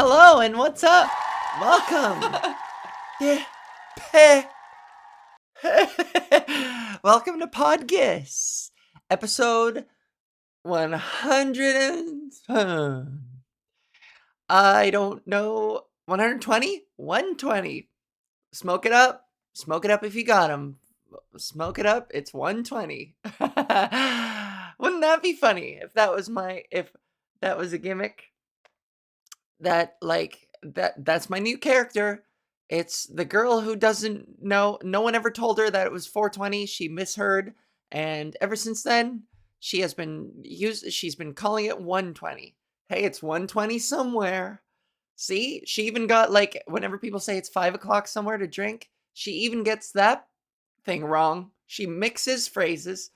Hello and what's up? Welcome. Yeah. Welcome to PodGis, episode 100 and... I don't know, 120? 120. Smoke it up. Smoke it up if you got them. Smoke it up. It's 120. Wouldn't that be funny if that was a gimmick? That's my new character. It's the girl who doesn't know. No one ever told her that it was 420. She misheard, and ever since then, she's been calling it 120. Hey, it's 120 somewhere. See, she even got, like, whenever people say it's 5 o'clock somewhere to drink, she even gets that thing wrong. She mixes phrases.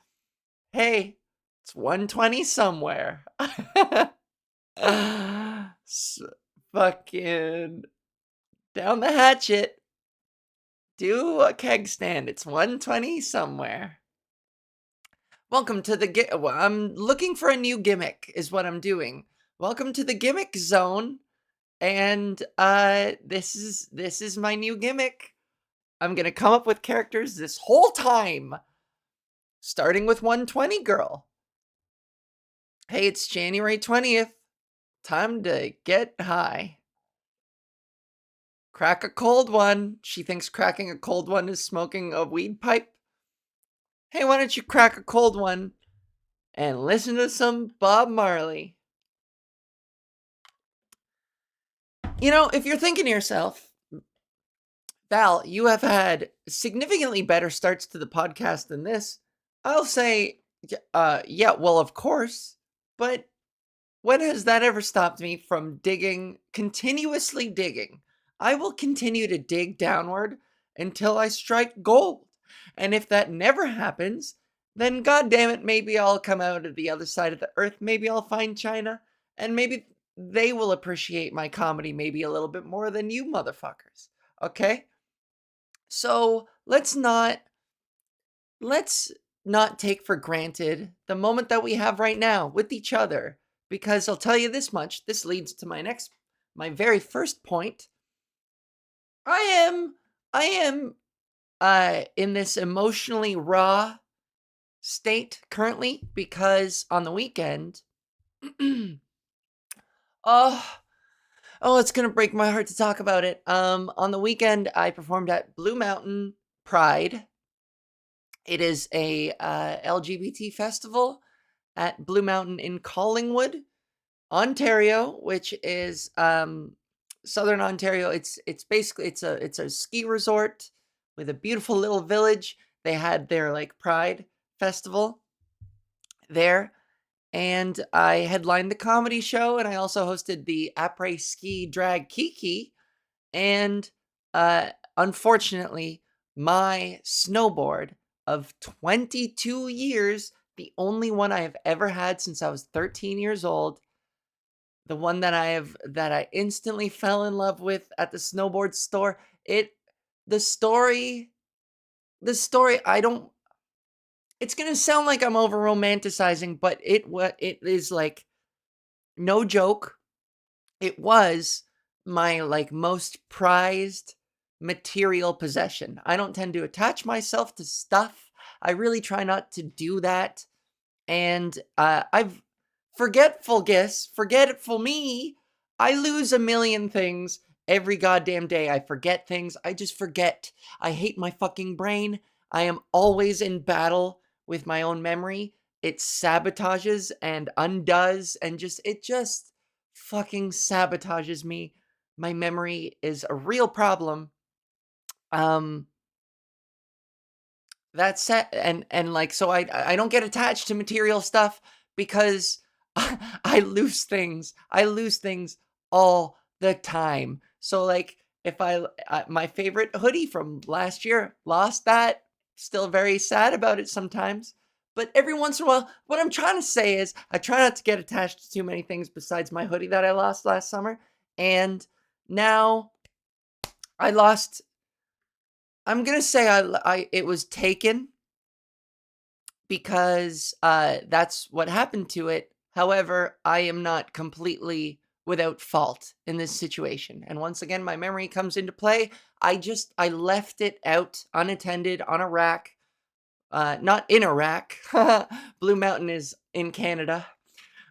Hey, it's 120 somewhere. Fucking down the hatchet. Do a keg stand. It's 120 somewhere. Welcome to the I'm looking for a new gimmick is what I'm doing. Welcome to the gimmick zone. And this is my new gimmick. I'm going to come up with characters this whole time. Starting with 120 girl. Hey, it's January 20th. Time to get high. Crack a cold one. She thinks cracking a cold one is smoking a weed pipe. Hey, why don't you crack a cold one and listen to some Bob Marley? You know, if you're thinking to yourself, Val, you have had significantly better starts to the podcast than this, I'll say, yeah, well, of course. But when has that ever stopped me from continuously digging? I will continue to dig downward until I strike gold. And if that never happens, then goddammit, maybe I'll come out of the other side of the earth. Maybe I'll find China, and maybe they will appreciate my comedy maybe a little bit more than you motherfuckers. Okay? So let's not take for granted the moment that we have right now with each other. Because I'll tell you this much, this leads to my very first point. I am in this emotionally raw state currently because on the weekend, oh, it's gonna break my heart to talk about it. On the weekend, I performed at Blue Mountain Pride. It is a LGBT festival at Blue Mountain in Collingwood, Ontario, which is southern Ontario. It's basically it's a ski resort with a beautiful little village. They had their like Pride festival there, and I headlined the comedy show, and I also hosted the après ski drag Kiki. And unfortunately, my snowboard of 22 years, the only one I have ever had since I was 13 years old, the one that I instantly fell in love with at the snowboard store. The story, I don't, it's going to sound like I'm over romanticizing, but it is like no joke. It was my like most prized material possession. I don't tend to attach myself to stuff. I really try not to do that. And forgetful me. I lose a million things every goddamn day. I forget things. I just forget. I hate my fucking brain. I am always in battle with my own memory. It sabotages and undoes and it just fucking sabotages me. My memory is a real problem. That's it. And like, so I don't get attached to material stuff because I lose things. I lose things all the time. So like, if my favorite hoodie from last year, lost that. Still very sad about it sometimes. But every once in a while, what I'm trying to say is I try not to get attached to too many things besides my hoodie that I lost last summer. And now I lost, I'm going to say it was taken because that's what happened to it. However, I am not completely without fault in this situation. And once again, my memory comes into play. I left it out unattended on a rack, not in a rack. Blue Mountain is in Canada.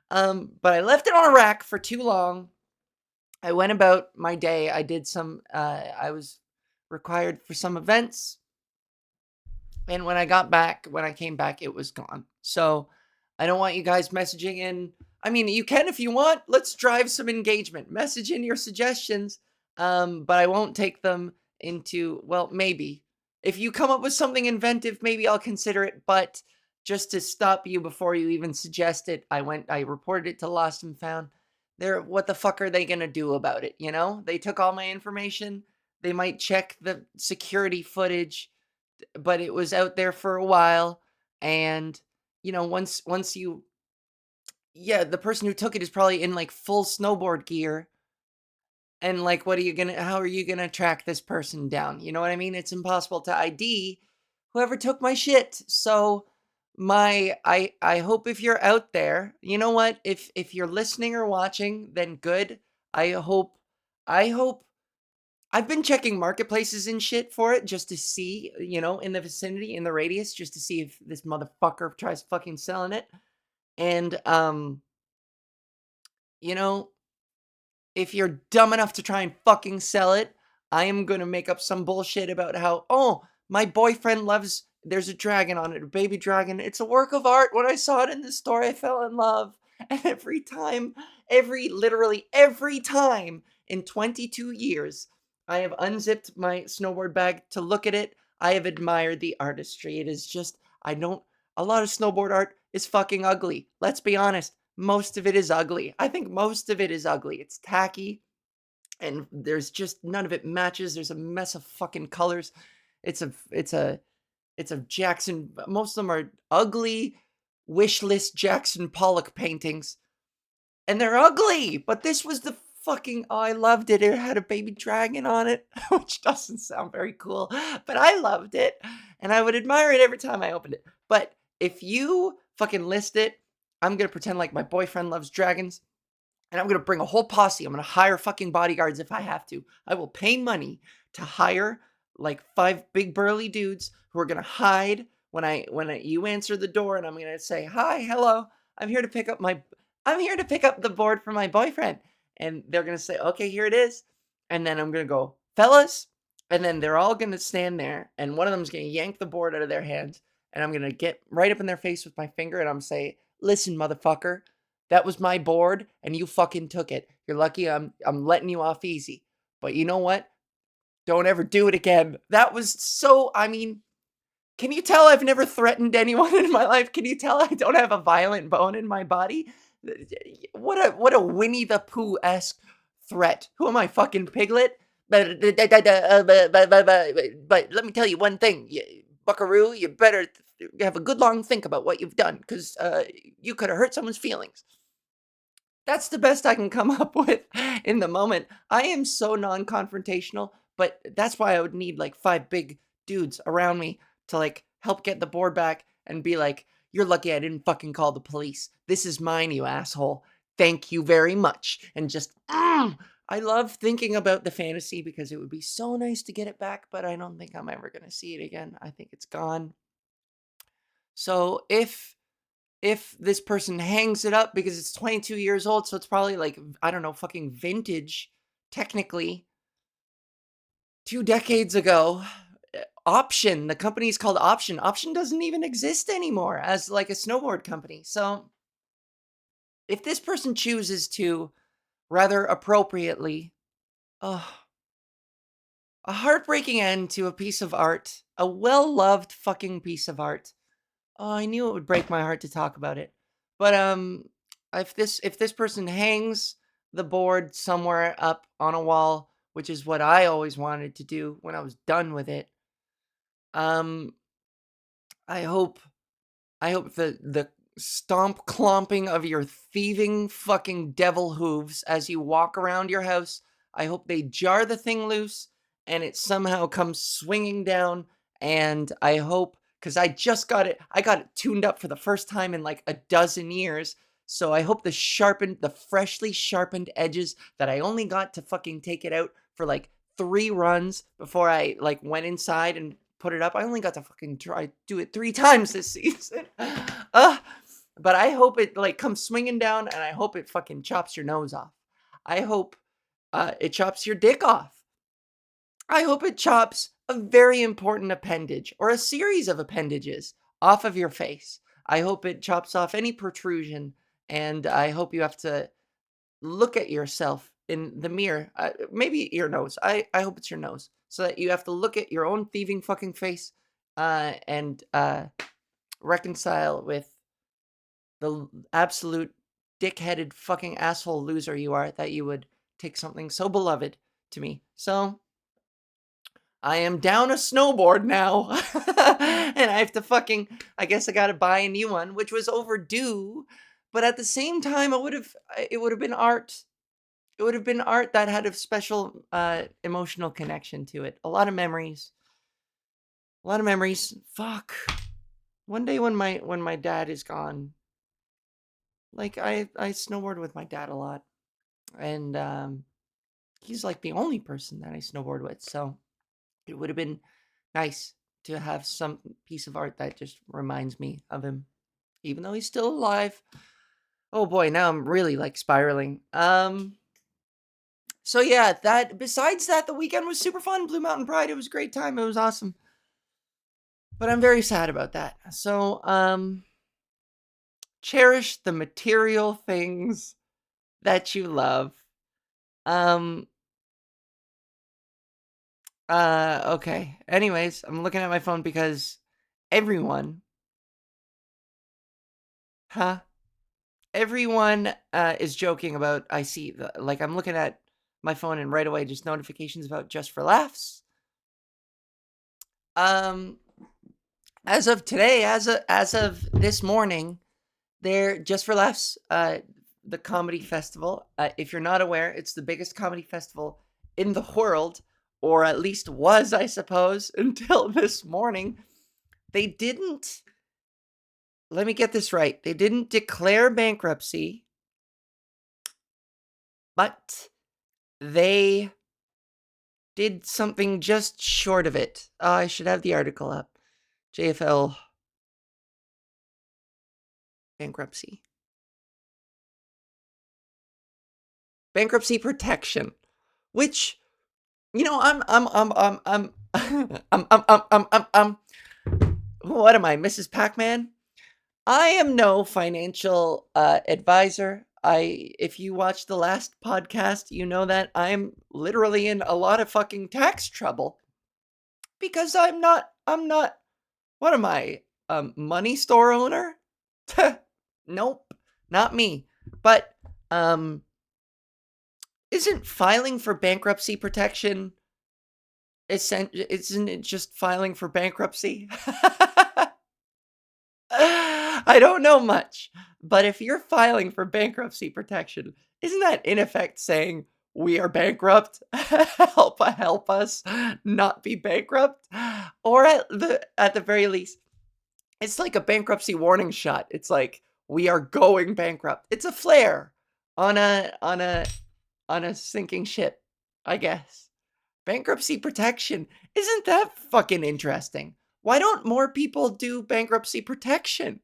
But I left it on a rack for too long. I went about my day. I did some, I was required for some events. And when I came back, it was gone. So I don't want you guys messaging in. I mean, you can if you want. Let's drive some engagement. Message in your suggestions. But I won't take them into, well, maybe. If you come up with something inventive, maybe I'll consider it. But just to stop you before you even suggest it, I reported it to Lost and Found. What the fuck are they gonna do about it? You know, they took all my information. They might check the security footage, but it was out there for a while. And, once you, yeah, the person who took it is probably in like full snowboard gear. And like, how are you gonna track this person down? You know what I mean? It's impossible to ID whoever took my shit. So I hope if you're out there, you know what? If you're listening or watching, then good. I hope, I hope I've been checking marketplaces and shit for it just to see, in the vicinity, in the radius, just to see if this motherfucker tries fucking selling it. And, you know, if you're dumb enough to try and fucking sell it, I am gonna make up some bullshit about how, oh, my boyfriend loves, there's a dragon on it, a baby dragon. It's a work of art. When I saw it in the store, I fell in love. And literally every time in 22 years, I have unzipped my snowboard bag to look at it. I have admired the artistry. It is just, a lot of snowboard art is fucking ugly. Let's be honest. Most of it is ugly. I think most of it is ugly. It's tacky, and there's just none of it matches. There's a mess of fucking colors. It's a Jackson. Most of them are ugly wish list Jackson Pollock paintings, and they're ugly. But this was the fucking. Oh, I loved it. It had a baby dragon on it, which doesn't sound very cool, but I loved it, and I would admire it every time I opened it. But if you fucking list it, I'm gonna pretend like my boyfriend loves dragons, and I'm gonna bring a whole posse. I'm gonna hire fucking bodyguards if I have to. I will pay money to hire like 5 big burly dudes who are gonna hide you answer the door, and I'm gonna say, "Hi, hello. I'm here to pick up the board for my boyfriend." And they're gonna say, "Okay, here it is." And then I'm gonna go, "Fellas," and then they're all gonna stand there, and one of them's gonna yank the board out of their hands, and I'm gonna get right up in their face with my finger, and I'm say, "Listen, motherfucker, that was my board, and you fucking took it. You're lucky I'm letting you off easy. But you know what? Don't ever do it again." That was so, I mean, can you tell I've never threatened anyone in my life? Can you tell I don't have a violent bone in my body? What a Winnie the Pooh-esque threat. Who am I, fucking Piglet? But let me tell you one thing, buckaroo, you better have a good long think about what you've done, because you could have hurt someone's feelings. That's the best I can come up with in the moment. I am so non-confrontational, but that's why I would need like 5 big dudes around me to like help get the board back and be like, "You're lucky I didn't fucking call the police. This is mine, you asshole. Thank you very much." And just, I love thinking about the fantasy because it would be so nice to get it back, but I don't think I'm ever going to see it again. I think it's gone. So if this person hangs it up because it's 22 years old, so it's probably like, I don't know, fucking vintage, technically, 2 decades ago. Option, the company's called Option. Option doesn't even exist anymore as like a snowboard company. So if this person chooses to, rather appropriately, oh, a heartbreaking end to a piece of art, a well-loved fucking piece of art. Oh, I knew it would break my heart to talk about it. But if this person hangs the board somewhere up on a wall, which is what I always wanted to do when I was done with it, um I hope the stomp clomping of your thieving fucking devil hooves as you walk around your house, I hope they jar the thing loose and it somehow comes swinging down. And I hope, because I got it tuned up for the first time in like a dozen years. So I hope the freshly sharpened edges that I only got to fucking take it out for like 3 runs before I like went inside and put it up. I only got to fucking do it 3 times this season. Uh, but I hope it like comes swinging down, and I hope it fucking chops your nose off. I hope it chops your dick off. I hope it chops a very important appendage or a series of appendages off of your face. I hope it chops off any protrusion, and I hope you have to look at yourself in the mirror. Maybe your nose. I hope it's your nose, so that you have to look at your own thieving fucking face and reconcile with the absolute dick-headed fucking asshole loser you are, that you would take something so beloved to me. So I am down a snowboard now. And I have to fucking, I guess I gotta buy a new one, which was overdue. But at the same time, it would have been art. It would have been art that had a special emotional connection to it. A lot of memories. A lot of memories. Fuck. One day when my dad is gone, like I snowboard with my dad a lot. And he's like the only person that I snowboard with. So it would have been nice to have some piece of art that just reminds me of him, even though he's still alive. Oh boy, now I'm really like spiraling. So yeah, besides that, the weekend was super fun. Blue Mountain Pride, it was a great time. It was awesome. But I'm very sad about that. So, cherish the material things that you love. Okay. Anyways, I'm looking at my phone because everyone, huh? Everyone is joking about, I see, like, I'm looking at my phone and right away just notifications about Just for Laughs. As of today, as of this morning, they're Just for Laughs, the comedy festival. If you're not aware, it's the biggest comedy festival in the world, or at least was, I suppose, until this morning. They didn't, let me get this right. They didn't declare bankruptcy, but they did something just short of it. I should have the article up. JFL bankruptcy. Bankruptcy protection, which, you know, what am I, Mrs. Pac-Man? I am no financial advisor. If you watched the last podcast, you know that I'm literally in a lot of fucking tax trouble because I'm not, what am I, money store owner? Nope, not me. But, isn't filing for bankruptcy protection, isn't it just filing for bankruptcy? I don't know much, but if you're filing for bankruptcy protection, isn't that in effect saying we are bankrupt? help us not be bankrupt? Or at the very least, it's like a bankruptcy warning shot. It's like we are going bankrupt. It's a flare on a sinking ship, I guess. Bankruptcy protection. Isn't that fucking interesting? Why don't more people do bankruptcy protection?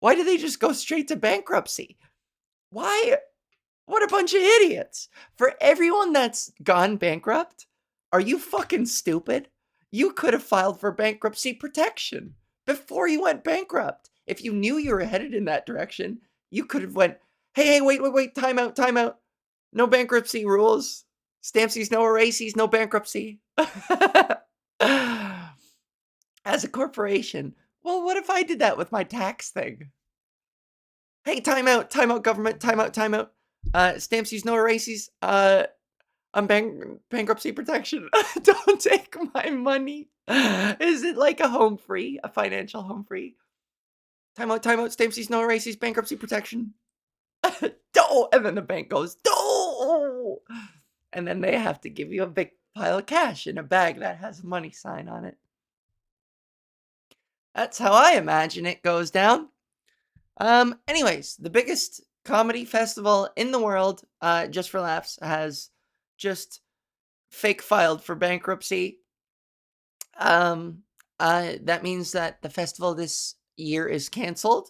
Why do they just go straight to bankruptcy? Why? What a bunch of idiots. For everyone that's gone bankrupt, are you fucking stupid? You could have filed for bankruptcy protection before you went bankrupt. If you knew you were headed in that direction, you could have went, hey, wait, time out. No bankruptcy rules. Stampsies, no erases, no bankruptcy. As a corporation, well, what if I did that with my tax thing? Hey, time out, government, time out. Stampsies, no erases. I'm bankruptcy protection. Don't take my money. Is it like a home free, a financial home free? Time out, Stampsies, no erases, bankruptcy protection. No, and then the bank goes, no, and then they have to give you a big pile of cash in a bag that has a money sign on it. That's how I imagine it goes down. Anyways, the biggest comedy festival in the world, Just for Laughs, has just fake filed for bankruptcy. Um, that means that the festival this year is canceled,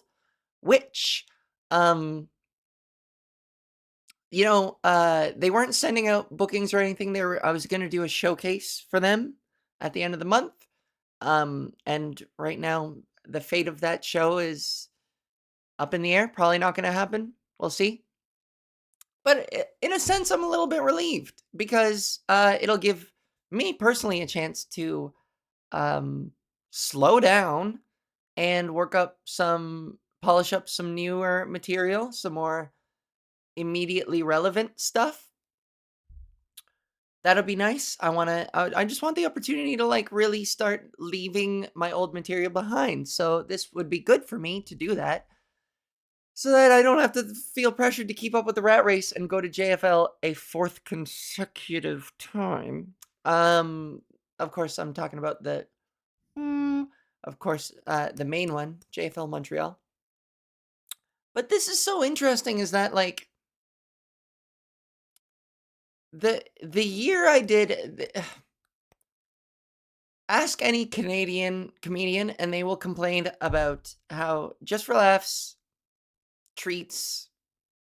which, um, they weren't sending out bookings or anything. I was gonna do a showcase for them at the end of the month. And right now the fate of that show is up in the air. Probably not gonna happen. We'll see. But in a sense, I'm a little bit relieved because it'll give me personally a chance to um, slow down and polish up some newer material, some more immediately relevant stuff. That'll be nice. I just want the opportunity to like really start leaving my old material behind. So this would be good for me to do that so that I don't have to feel pressured to keep up with the rat race and go to JFL a fourth consecutive time. Um, of course, I'm talking about the main one, JFL Montreal. But this is so interesting is that like the year I did ask any Canadian comedian and they will complain about how Just for Laughs treats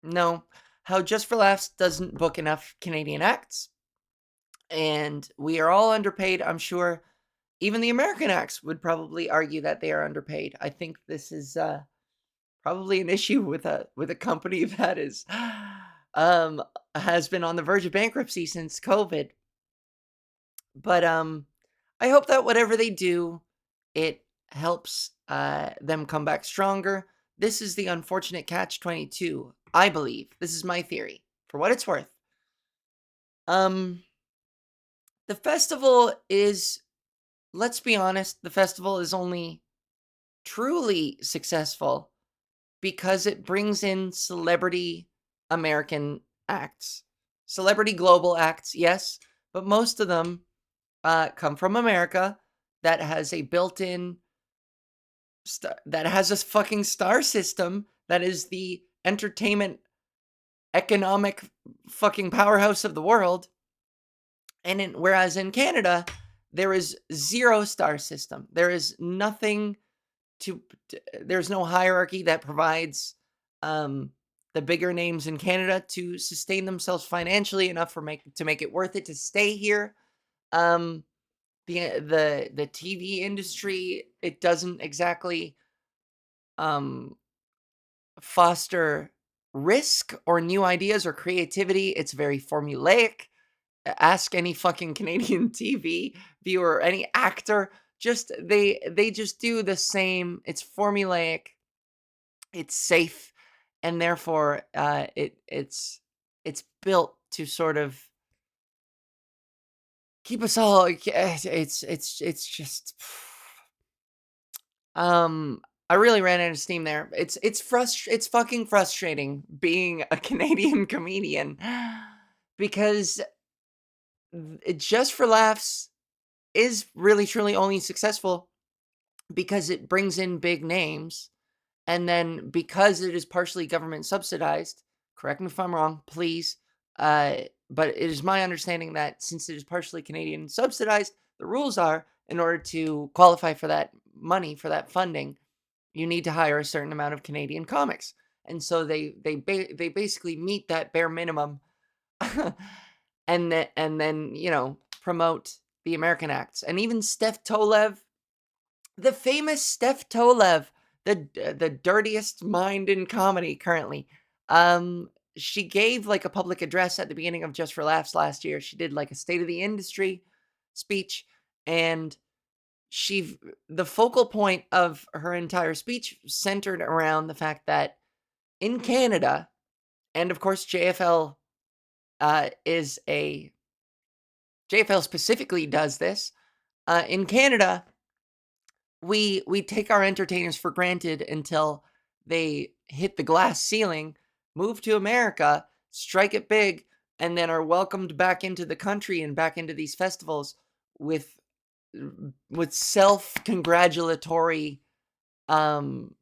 no, how Just for Laughs doesn't book enough Canadian acts. And we are all underpaid, I'm sure. Even the American acts would probably argue that they are underpaid. I think this is probably an issue with a company that is um has been on the verge of bankruptcy since COVID. But I hope that whatever they do, it helps them come back stronger. This is the unfortunate catch 22. I believe. This is my theory. For what it's worth. Um the festival is, let's be honest, the festival is only truly successful because it brings in celebrity American acts. Celebrity global acts, yes, but most of them come from America that has a built-in that has a fucking star system that is the entertainment economic fucking powerhouse of the world. And whereas in Canada, there is zero star system. There is nothing there's no hierarchy that provides um, the bigger names in Canada to sustain themselves financially enough to make it worth it to stay here. Um, the TV industry, it doesn't exactly um, foster risk or new ideas or creativity. It's very formulaic. Ask any fucking Canadian TV viewer or any actor. Just they just do the same. It's formulaic. It's safe, and therefore it's built to sort of keep us all. It's just I really ran out of steam there. It's fucking frustrating being a Canadian comedian because Just for Laughs is really truly only successful because it brings in big names. And then because it is partially government subsidized, correct me if I'm wrong, please. But it is my understanding that since it is partially Canadian subsidized, the rules are in order to qualify for that money, for that funding, you need to hire a certain amount of Canadian comics. And so they basically meet that bare minimum and then promote the American acts. And even Steph Tolev, the famous Steph Tolev, the dirtiest mind in comedy currently. She gave like a public address at the beginning of Just for Laughs last year. She did like a state of the industry speech, and the focal point of her entire speech centered around the fact that in Canada, and of course is a JFL specifically does this. In Canada, we take our entertainers for granted until they hit the glass ceiling, move to America, strike it big, and then are welcomed back into the country and back into these festivals with self-congratulatory um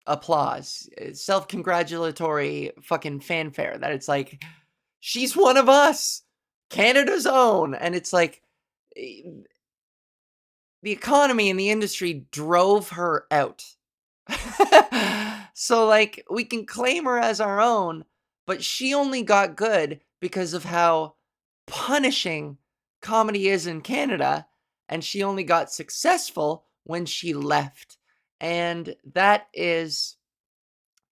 applause, self-congratulatory fucking fanfare that it's like, she's one of us, Canada's own. And it's like, the economy and the industry drove her out. So, like, we can claim her as our own, but she only got good because of how punishing comedy is in Canada, and she only got successful when she left. And that is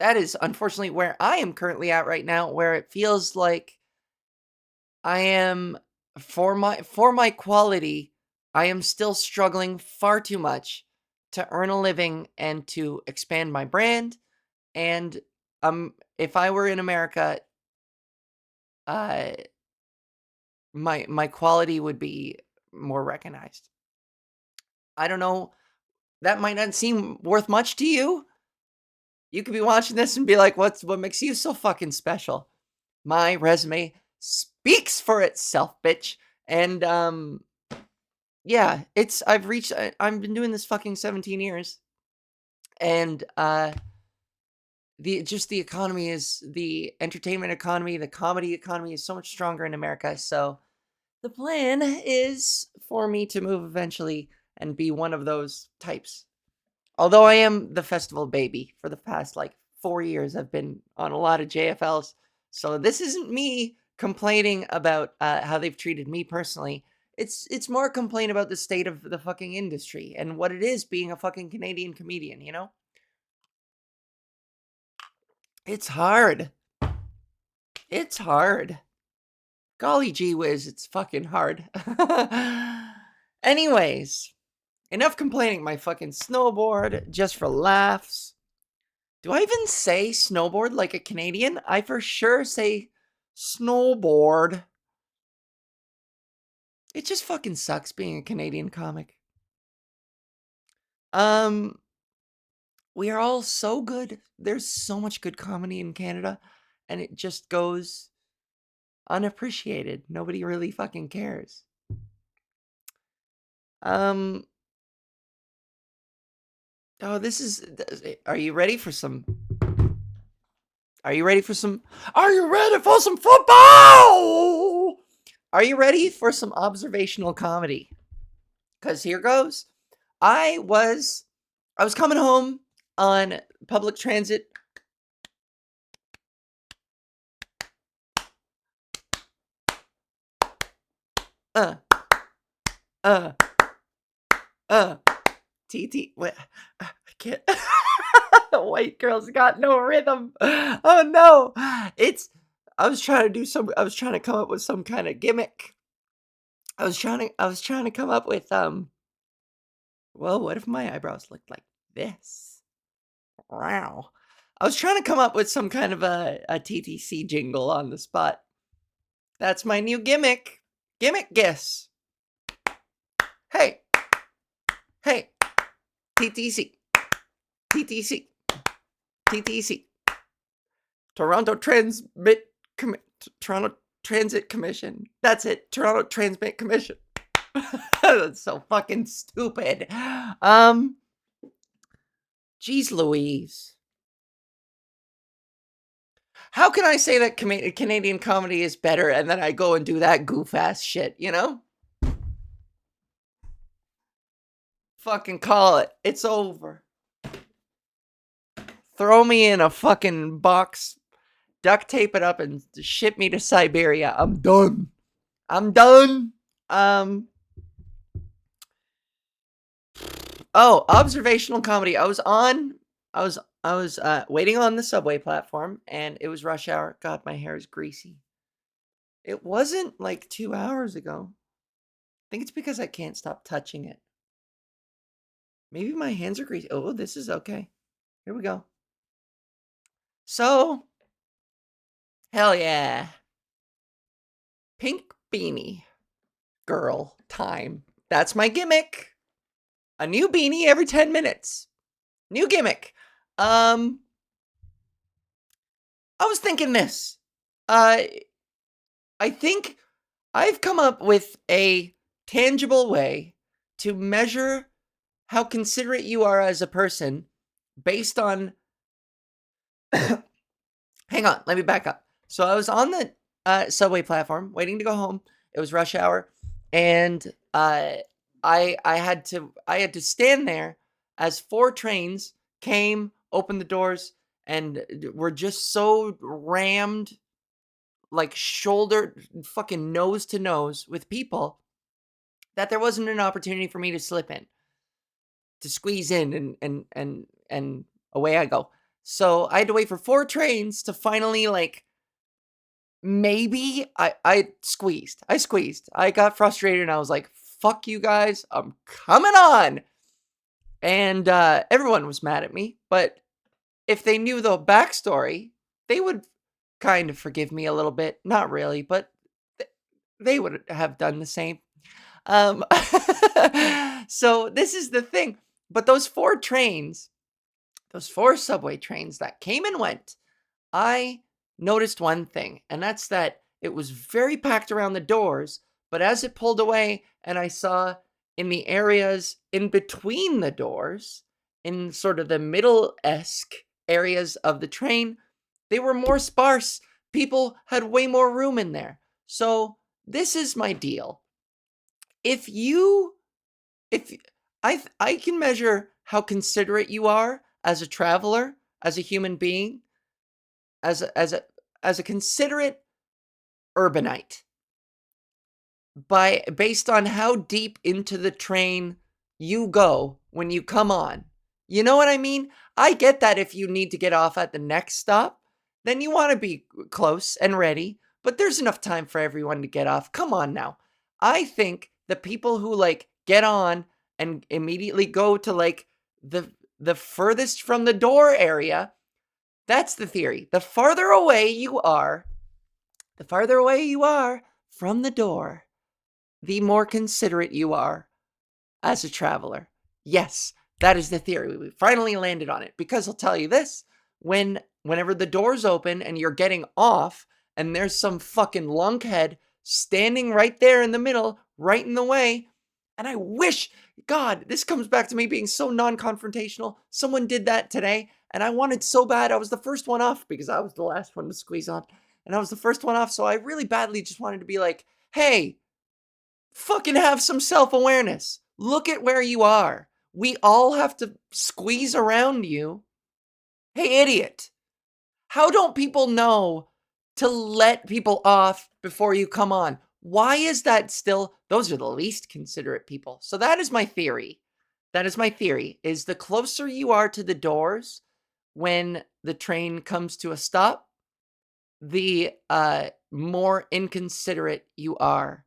unfortunately where I am currently at right now, where it feels like I am, for my quality, I am still struggling far too much to earn a living and to expand my brand. And if I were in America, uh my quality would be more recognized. I don't know, that might not seem worth much to you. You could be watching this and be like, what makes you so fucking special? My resume speaks for itself, bitch. And yeah, I've been doing this fucking 17 years. And the economy is, the entertainment economy, the comedy economy is so much stronger in America. So the plan is for me to move eventually and be one of those types. Although I am the festival baby for the past like 4 years, I've been on a lot of JFLs. So this isn't me complaining about how they've treated me personally. It's more a complaint about the state of the fucking industry and what it is being a fucking Canadian comedian, you know? It's hard. It's hard. Golly gee whiz, it's fucking hard. Anyways, enough complaining my fucking snowboard just for laughs. Do I even say snowboard like a Canadian? I for sure say snowboard. It just fucking sucks being a Canadian comic. We are all so good. There's so much good comedy in Canada, and it just goes unappreciated. Nobody really fucking cares. Oh, this is. Are you ready for some? Are you ready for some? Are you ready for some football? Are you ready for some observational comedy? Because here goes. I was coming home on public transit. Uh, uh, TT. What? I can't. White girls got no rhythm. Oh no. I was trying to come up with some kind of gimmick. I was trying to come up with well, what if my eyebrows looked like this? Wow. I was trying to come up with some kind of a TTC jingle on the spot. That's my new gimmick. Gimmick guess. Hey. Hey. TTC. TTC. TTC. Toronto Transit Commission. That's it. Toronto Transmit Commission. That's so fucking stupid. Jeez Louise. How can I say that Canadian comedy is better and then I go and do that goof ass shit, you know? Fucking call it. It's over. Throw me in a fucking box, duct tape it up, and ship me to Siberia. I'm done. I'm done. Oh, observational comedy. I was waiting on the subway platform, and it was rush hour. God, my hair is greasy. It wasn't like 2 hours ago. I think it's because I can't stop touching it. Maybe my hands are greasy. Oh, this is okay. Here we go. So, hell yeah. Pink beanie girl time. That's my gimmick. A new beanie every 10 minutes. New gimmick. I was thinking this. I think I've come up with a tangible way to measure how considerate you are as a person based on Hang on, let me back up. So I was on the subway platform waiting to go home. It was rush hour, and I had to stand there as 4 trains came, opened the doors, and were just so rammed, like shoulder, fucking nose to nose with people, that there wasn't an opportunity for me to slip in, to squeeze in, and away I go. So I had to wait for 4 trains to finally, like, maybe I squeezed. I squeezed. I got frustrated and I was like, fuck you guys, I'm coming on. And everyone was mad at me, but if they knew the backstory, they would kind of forgive me a little bit. Not really, but they would have done the same. Um, so this is the thing. But those 4 trains, those 4 subway trains that came and went, I noticed one thing, and that's that it was very packed around the doors, but as it pulled away and I saw in the areas in between the doors, in sort of the middle-esque areas of the train, they were more sparse. People had way more room in there. So this is my deal. If you if I can measure how considerate you are as a traveler, as a human being, as a considerate urbanite, based on how deep into the train you go when you come on. You know what I mean? I get that if you need to get off at the next stop, then you want to be close and ready, but there's enough time for everyone to get off. Come on now. I think the people who, like, get on and immediately go to, like, the furthest from the door area, that's the theory. The farther away you are from the door, the more considerate you are as a traveler. Yes, that is the theory. We finally landed on it, because I'll tell you this, whenever the doors open and you're getting off and there's some fucking lunkhead standing right there in the middle, right in the way, and I wish, God, this comes back to me being so non-confrontational. Someone did that today, and I wanted so bad. I was the first one off because I was the last one to squeeze on, and I was the first one off, so I really badly just wanted to be like, hey, fucking have some self-awareness. Look at where you are. We all have to squeeze around you. Hey, idiot. How don't people know to let people off before you come on? Why is that still? Those are the least considerate people. So that is my theory. That is my theory, is the closer you are to the doors when the train comes to a stop, the more inconsiderate you are,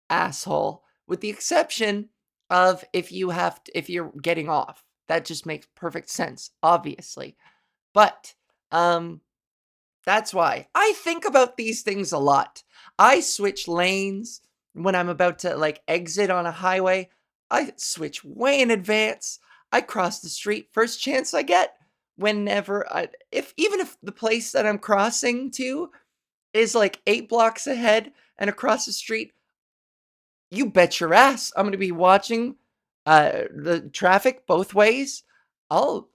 asshole. With the exception of if you're getting off. That just makes perfect sense, obviously. But that's why I think about these things a lot. I switch lanes when I'm about to, like, exit on a highway. I switch way in advance. I cross the street first chance I get. Even if the place that I'm crossing to is like 8 blocks ahead and across the street, you bet your ass I'm going to be watching the traffic both ways. I'll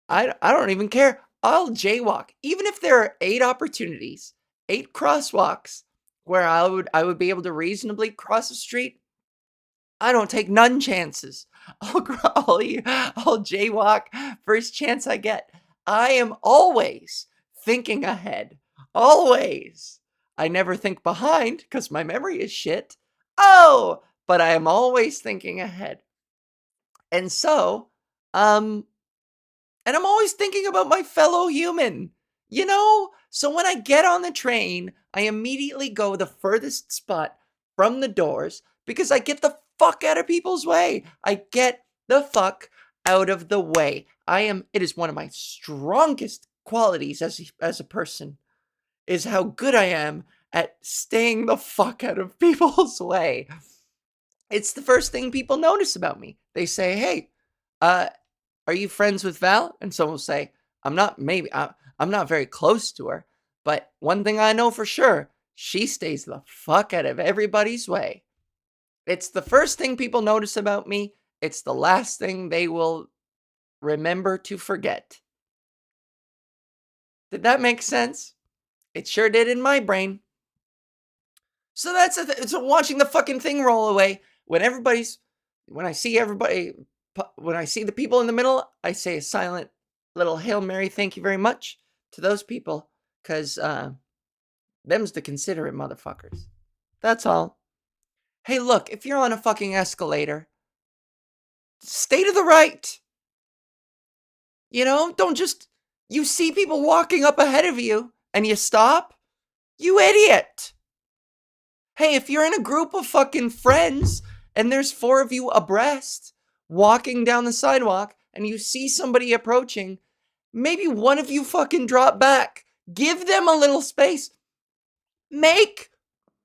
I don't even care. I'll jaywalk. Even if there are 8 opportunities, 8 crosswalks where I would be able to reasonably cross the street, I don't take none chances. I'll jaywalk first chance I get. I am always thinking ahead. Always. I never think behind because my memory is shit. Oh, but I am always thinking ahead. And so, um, and I'm always thinking about my fellow human, you know? So when I get on the train, I immediately go the furthest spot from the doors because I get the fuck out of people's way. I get the fuck out of the way. It is one of my strongest qualities as a person, is how good I am at staying the fuck out of people's way. It's the first thing people notice about me. They say, hey, uh, are you friends with Val? And someone will say, I'm not very close to her, but one thing I know for sure, she stays the fuck out of everybody's way. It's the first thing people notice about me. It's the last thing they will remember to forget. Did that make sense? It sure did in my brain. So that's so watching the fucking thing roll away when when I see the people in the middle, I say a silent little Hail Mary, thank you very much to those people, because them's the considerate motherfuckers. That's all. Hey, look, if you're on a fucking escalator, stay to the right. Don't just, you see people walking up ahead of you and you stop? You idiot. Hey, if you're in a group of fucking friends and there's 4 of you abreast walking down the sidewalk and you see somebody approaching, maybe one of you fucking drop back. Give them a little space. Make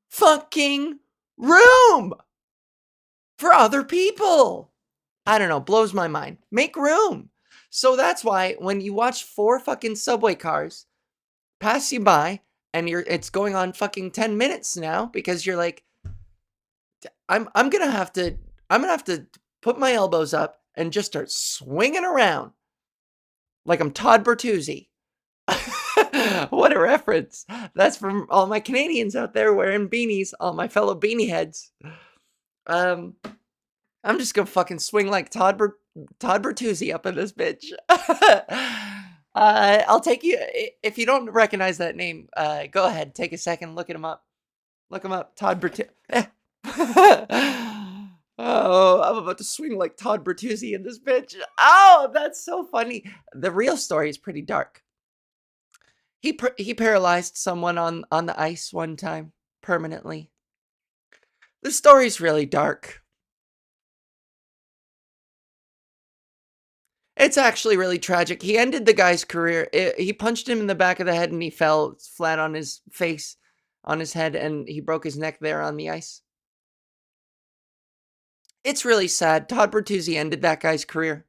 fucking room for other people. I don't know, blows my mind. Make room. So that's why when you watch 4 fucking subway cars pass you by and it's going on fucking 10 minutes now because you're like, I'm gonna have to put my elbows up and just start swinging around like I'm Todd Bertuzzi. What a reference. That's from all my Canadians out there wearing beanies, all my fellow beanie heads. I'm just gonna fucking swing like Todd Bertuzzi up in this bitch. I'll take you, if you don't recognize that name, go ahead, take a second, look him up. Look him up, Todd Bertuzzi. Oh, I'm about to swing like Todd Bertuzzi in this bitch. Oh, that's so funny. The real story is pretty dark. He paralyzed someone on the ice one time, permanently. The story's really dark. It's actually really tragic. He ended the guy's career. He punched him in the back of the head and he fell flat on his face, on his head, and he broke his neck there on the ice. It's really sad. Todd Bertuzzi ended that guy's career.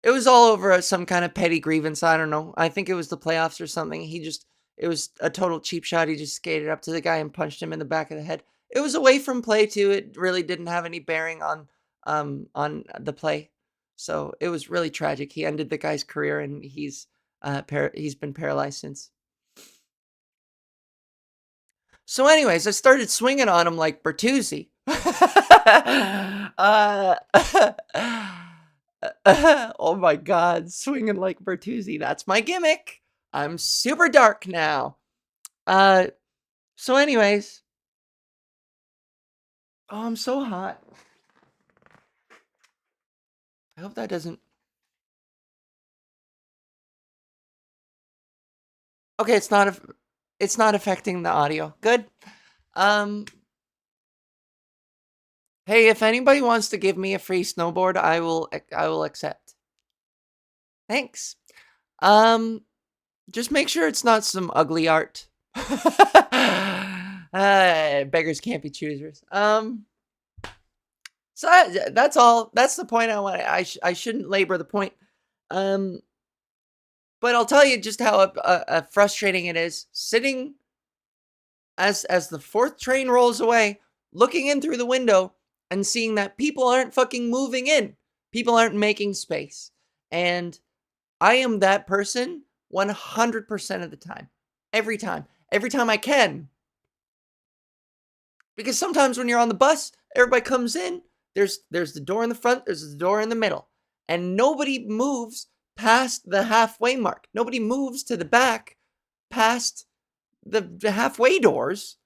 It was all over some kind of petty grievance. I don't know. I think it was the playoffs or something. It was a total cheap shot. He just skated up to the guy and punched him in the back of the head. It was away from play too. It really didn't have any bearing on the play. So it was really tragic. He ended the guy's career and he's been paralyzed since. So anyways, I started swinging on him like Bertuzzi. Oh my God, swinging like Bertuzzi. That's my gimmick. I'm super dark now. So anyways. Oh, I'm so hot. I hope that doesn't. Okay, it's not affecting the audio. Good. Hey, if anybody wants to give me a free snowboard, I will accept. Thanks. Just make sure it's not some ugly art. Beggars can't be choosers. So that's all. That's the point I want. I shouldn't labor the point. But I'll tell you just how frustrating it is sitting as the 4th train rolls away, looking in through the window and seeing that people aren't fucking moving in. People aren't making space. And I am that person 100% of the time. Every time I can. Because sometimes when you're on the bus, everybody comes in, there's the door in the front, there's the door in the middle, and nobody moves past the halfway mark. Nobody moves to the back past the halfway doors.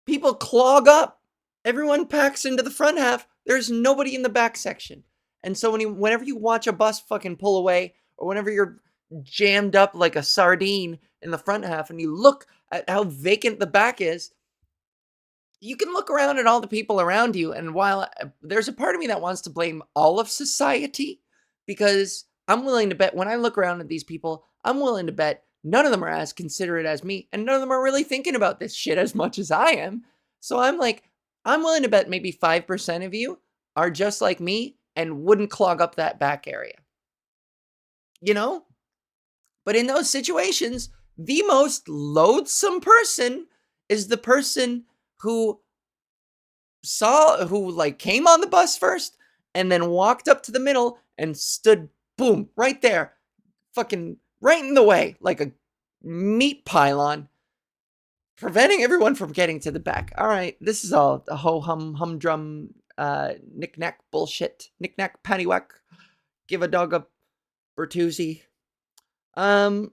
People clog up. Everyone packs into the front half. There's nobody in the back section. And so whenever you watch a bus fucking pull away, or whenever you're jammed up like a sardine in the front half and you look at how vacant the back is, you can look around at all the people around you. And while there's a part of me that wants to blame all of society, because I'm willing to bet when I look around at these people, I'm willing to bet none of them are as considerate as me, and none of them are really thinking about this shit as much as I am. So I'm willing to bet maybe 5% of you are just like me and wouldn't clog up that back area. But in those situations, the most loathsome person is the person who came on the bus first and then walked up to the middle and stood, boom, right there, fucking right in the way, like a meat pylon, preventing everyone from getting to the back. All right, this is all a humdrum, knick-knack bullshit. Knick-knack paddywhack. Give a dog a Bertuzzi. I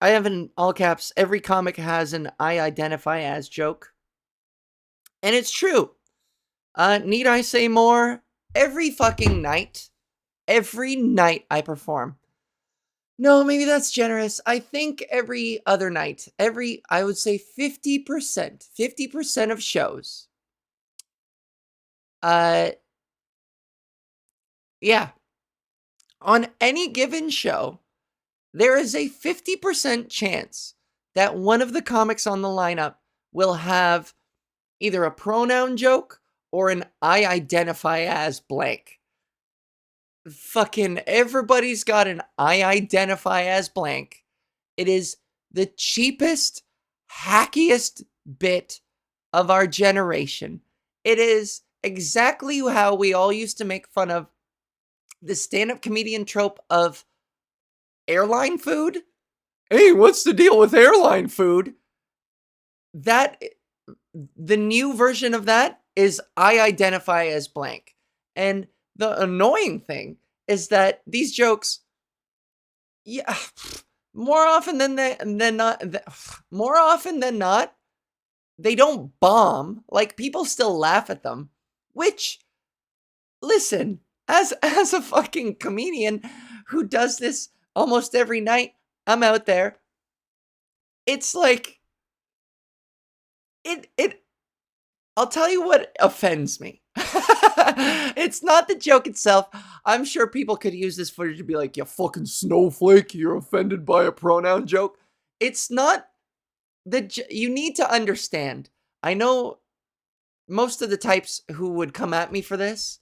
have in all caps, every comic has an I identify as joke. And it's true. Need I say more? Every fucking night. Every night I perform. No, maybe that's generous. I think every other night, I would say 50% of shows. Yeah. On any given show, there is a 50% chance that one of the comics on the lineup will have either a pronoun joke or an I identify as blank. Fucking everybody's got an I identify as blank. It is the cheapest, hackiest bit of our generation. It is exactly how we all used to make fun of the stand-up comedian trope of airline food. Hey, what's the deal with airline food? That, the new version of that is I identify as blank. And the annoying thing is that these jokes, yeah, more often than not, they don't bomb. Like, people still laugh at them, which, listen, as a fucking comedian who does this almost every night, I'm out there. It's like, I'll tell you what offends me. It's not the joke itself. I'm sure people could use this footage to be like, you fucking snowflake, you're offended by a pronoun joke. It's not you need to understand. I know most of the types who would come at me for this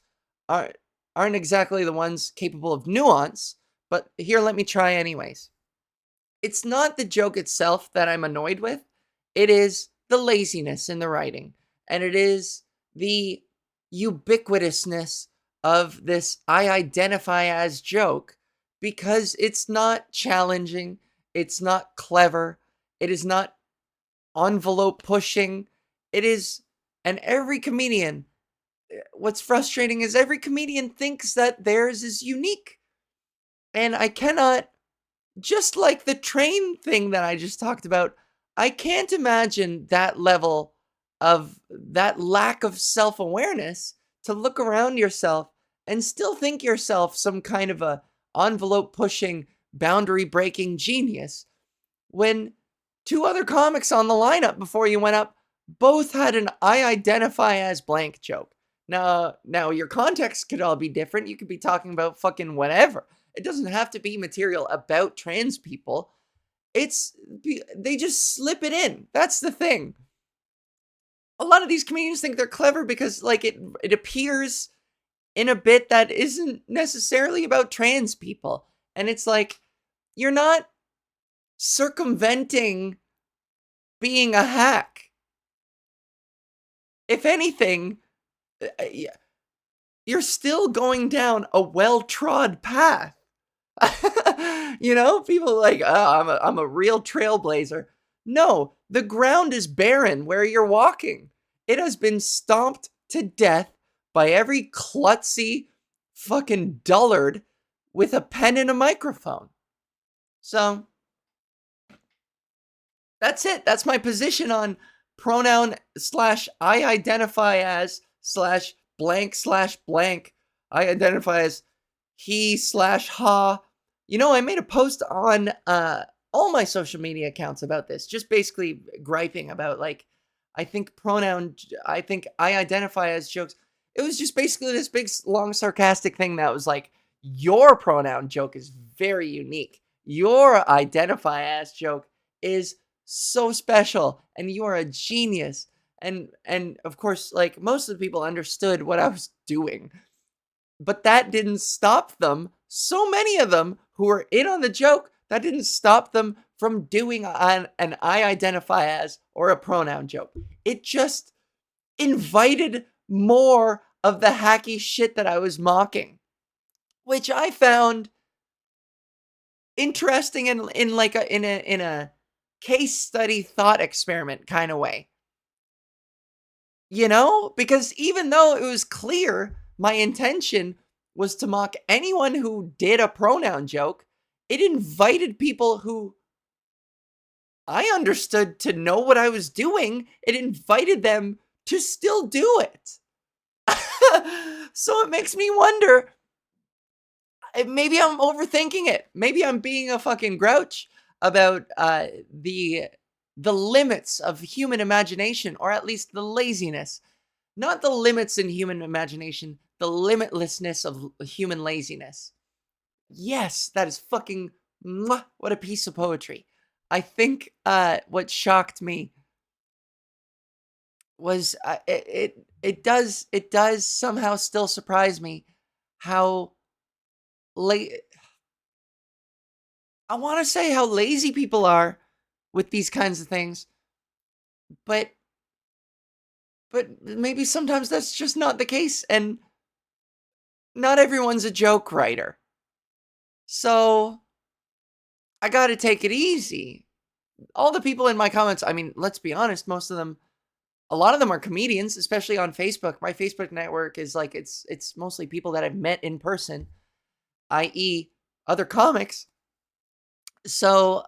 aren't exactly the ones capable of nuance, but here, let me try anyways. It's not the joke itself that I'm annoyed with. It is the laziness in the writing. And it is the ubiquitousness of this I identify as joke, because it's not challenging. It's not clever. It is not envelope pushing. It is, and every comedian, what's frustrating is every comedian thinks that theirs is unique. And I cannot, just like the train thing that I just talked about, I can't imagine that level of, that lack of self-awareness to look around yourself and still think yourself some kind of a envelope pushing, boundary breaking genius, when two other comics on the lineup before you went up both had an I identify as blank joke. Now your context could all be different. You could be talking about fucking whatever. It doesn't have to be material about trans people. They just slip it in. That's the thing. A lot of these comedians think they're clever because, like, it appears in a bit that isn't necessarily about trans people. And it's like, you're not circumventing being a hack. If anything, you're still going down a well-trod path. You know, people are like, oh, I'm a real trailblazer. No, the ground is barren where you're walking. It has been stomped to death by every klutzy fucking dullard with a pen and a microphone. So, that's it. That's my position on pronoun / I identify as / blank / blank. I identify as he / ha. You know, I made a post on all my social media accounts about this, just basically griping about, like, I think I identify as jokes. It was just basically this big, long, sarcastic thing that was like, your pronoun joke is very unique. Your identify as joke is so special, and you are a genius. And of course, like, most of the people understood what I was doing, but that didn't stop them. So many of them who were in on the joke, that didn't stop them from doing an I identify as or a pronoun joke. It just invited more of the hacky shit that I was mocking, which I found interesting in like a case study thought experiment kind of way. Because even though it was clear my intention was to mock anyone who did a pronoun joke, it invited people who I understood to know what I was doing. It invited them to still do it. So it makes me wonder, maybe I'm overthinking it. Maybe I'm being a fucking grouch about the limits of human imagination, or at least the laziness. Not the limits in human imagination, the limitlessness of human laziness. Yes, that is fucking what a piece of poetry. I think what shocked me was it does somehow still surprise me how late I want to say how lazy people are with these kinds of things, but maybe sometimes that's just not the case, and not everyone's a joke writer. So I got to take it easy. All the people in my comments, I mean, let's be honest, a lot of them are comedians, especially on Facebook. My Facebook network is like, it's mostly people that I've met in person, i.e. other comics. So,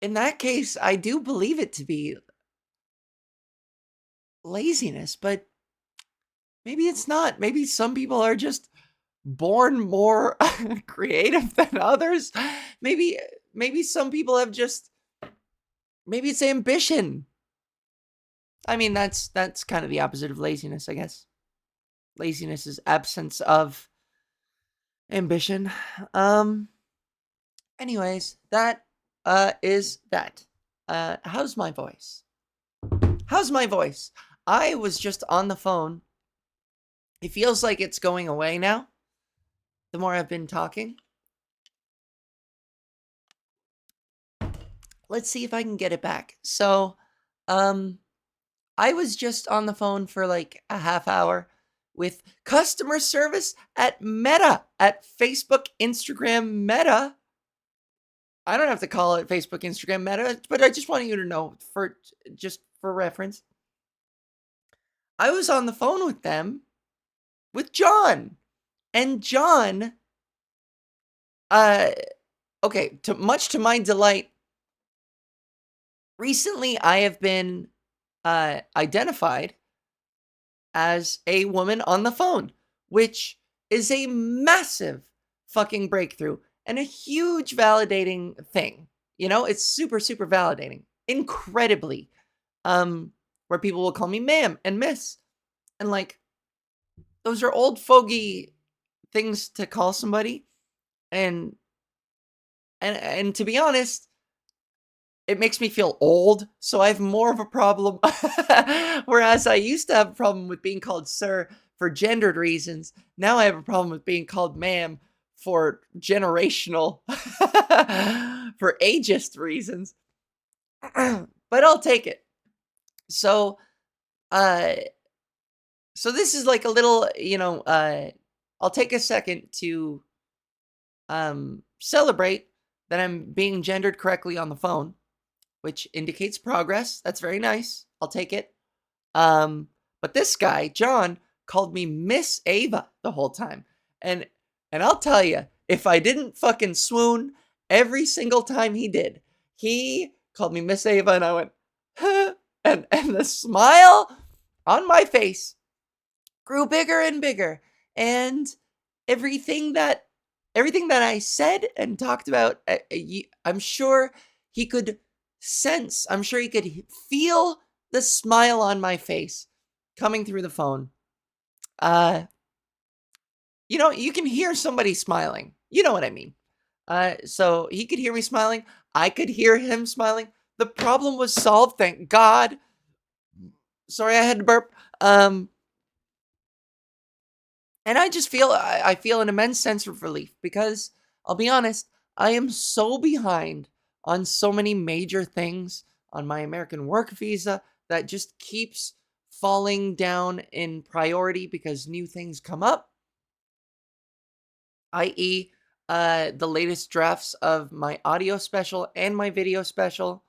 in that case, I do believe it to be laziness, but maybe it's not. Maybe some people are just born more creative than others. Maybe some people have just, maybe it's ambition. I mean, that's kind of the opposite of laziness, I guess. Laziness is absence of ambition. Anyways, that is that. How's my voice? I was just on the phone. It feels like it's going away now, the more I've been talking. Let's see if I can get it back. So, I was just on the phone for like a half hour with customer service at Meta, at Facebook, Instagram, Meta. I don't have to call it Facebook, Instagram, Meta, but I just want you to know, for reference. I was on the phone with them, with John. And John, okay, much to my delight, recently I have been identified as a woman on the phone, which is a massive fucking breakthrough and a huge validating thing. It's super, super validating. Incredibly. Where people will call me ma'am and miss. And like, those are old fogey things to call somebody. And to be honest, it makes me feel old, so I have more of a problem. Whereas I used to have a problem with being called sir for gendered reasons. Now I have a problem with being called ma'am for generational, for ageist reasons. But I'll take it. So, so this is like a little, I'll take a second to celebrate that I'm being gendered correctly on the phone, which indicates progress. That's very nice. I'll take it. But this guy, John, called me Miss Ava the whole time. And I'll tell you, if I didn't fucking swoon every single time he did, he called me Miss Ava and I went, huh, and the smile on my face grew bigger and bigger. And everything that I said and talked about, I'm sure he could sense, I'm sure he could feel the smile on my face coming through the phone. You can hear somebody smiling. You know what I mean. So he could hear me smiling. I could hear him smiling. The problem was solved, thank God. Sorry, I had to burp. And I just feel, I feel an immense sense of relief because I'll be honest, I am so behind on so many major things on my American work visa that just keeps falling down in priority because new things come up. I.e., the latest drafts of my audio special and my video special.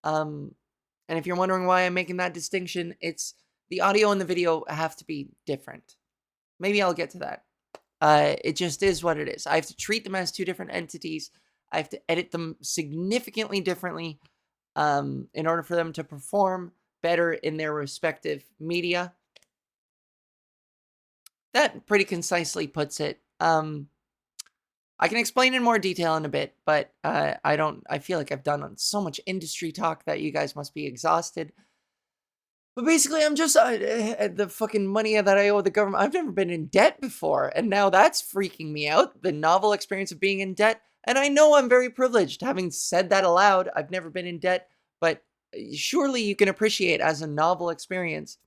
And if you're wondering why I'm making that distinction, it's the audio and the video have to be different. Maybe I'll get to that. It just is what it is. I have to treat them as two different entities. I have to edit them significantly differently in order for them to perform better in their respective media. That pretty concisely puts it. I can explain in more detail in a bit, but I feel like I've done so much industry talk that you guys must be exhausted. But basically, I'm just the fucking money that I owe the government. I've never been in debt before, and now that's freaking me out. The novel experience of being in debt. And I know I'm very privileged. Having said that aloud, I've never been in debt, but surely you can appreciate as a novel experience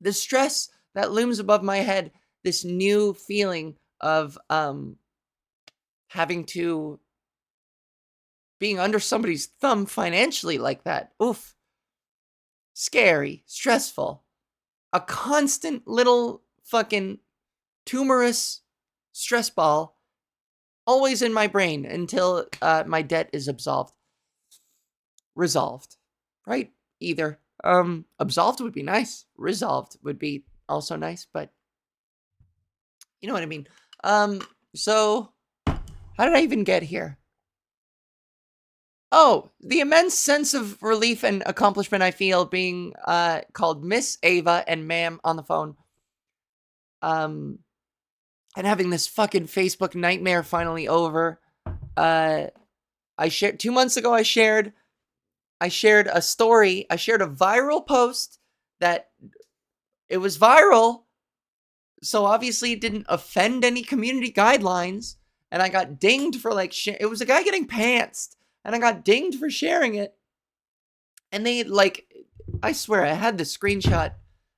the stress that looms above my head, this new feeling of having to being under somebody's thumb financially like that. Oof. Scary, stressful, a constant little fucking tumorous stress ball always in my brain until my debt is resolved, right? Either absolved would be nice, resolved would be also nice, but you know what I mean. So how did I even get here? Oh, the immense sense of relief and accomplishment I feel being called Miss Ava and Ma'am on the phone. And having this fucking Facebook nightmare finally over. I shared 2 months ago. I shared a story. I shared a viral post that it was viral, so obviously it didn't offend any community guidelines. And I got dinged for it was a guy getting pantsed. And I got dinged for sharing it. And they, I swear, I had the screenshot.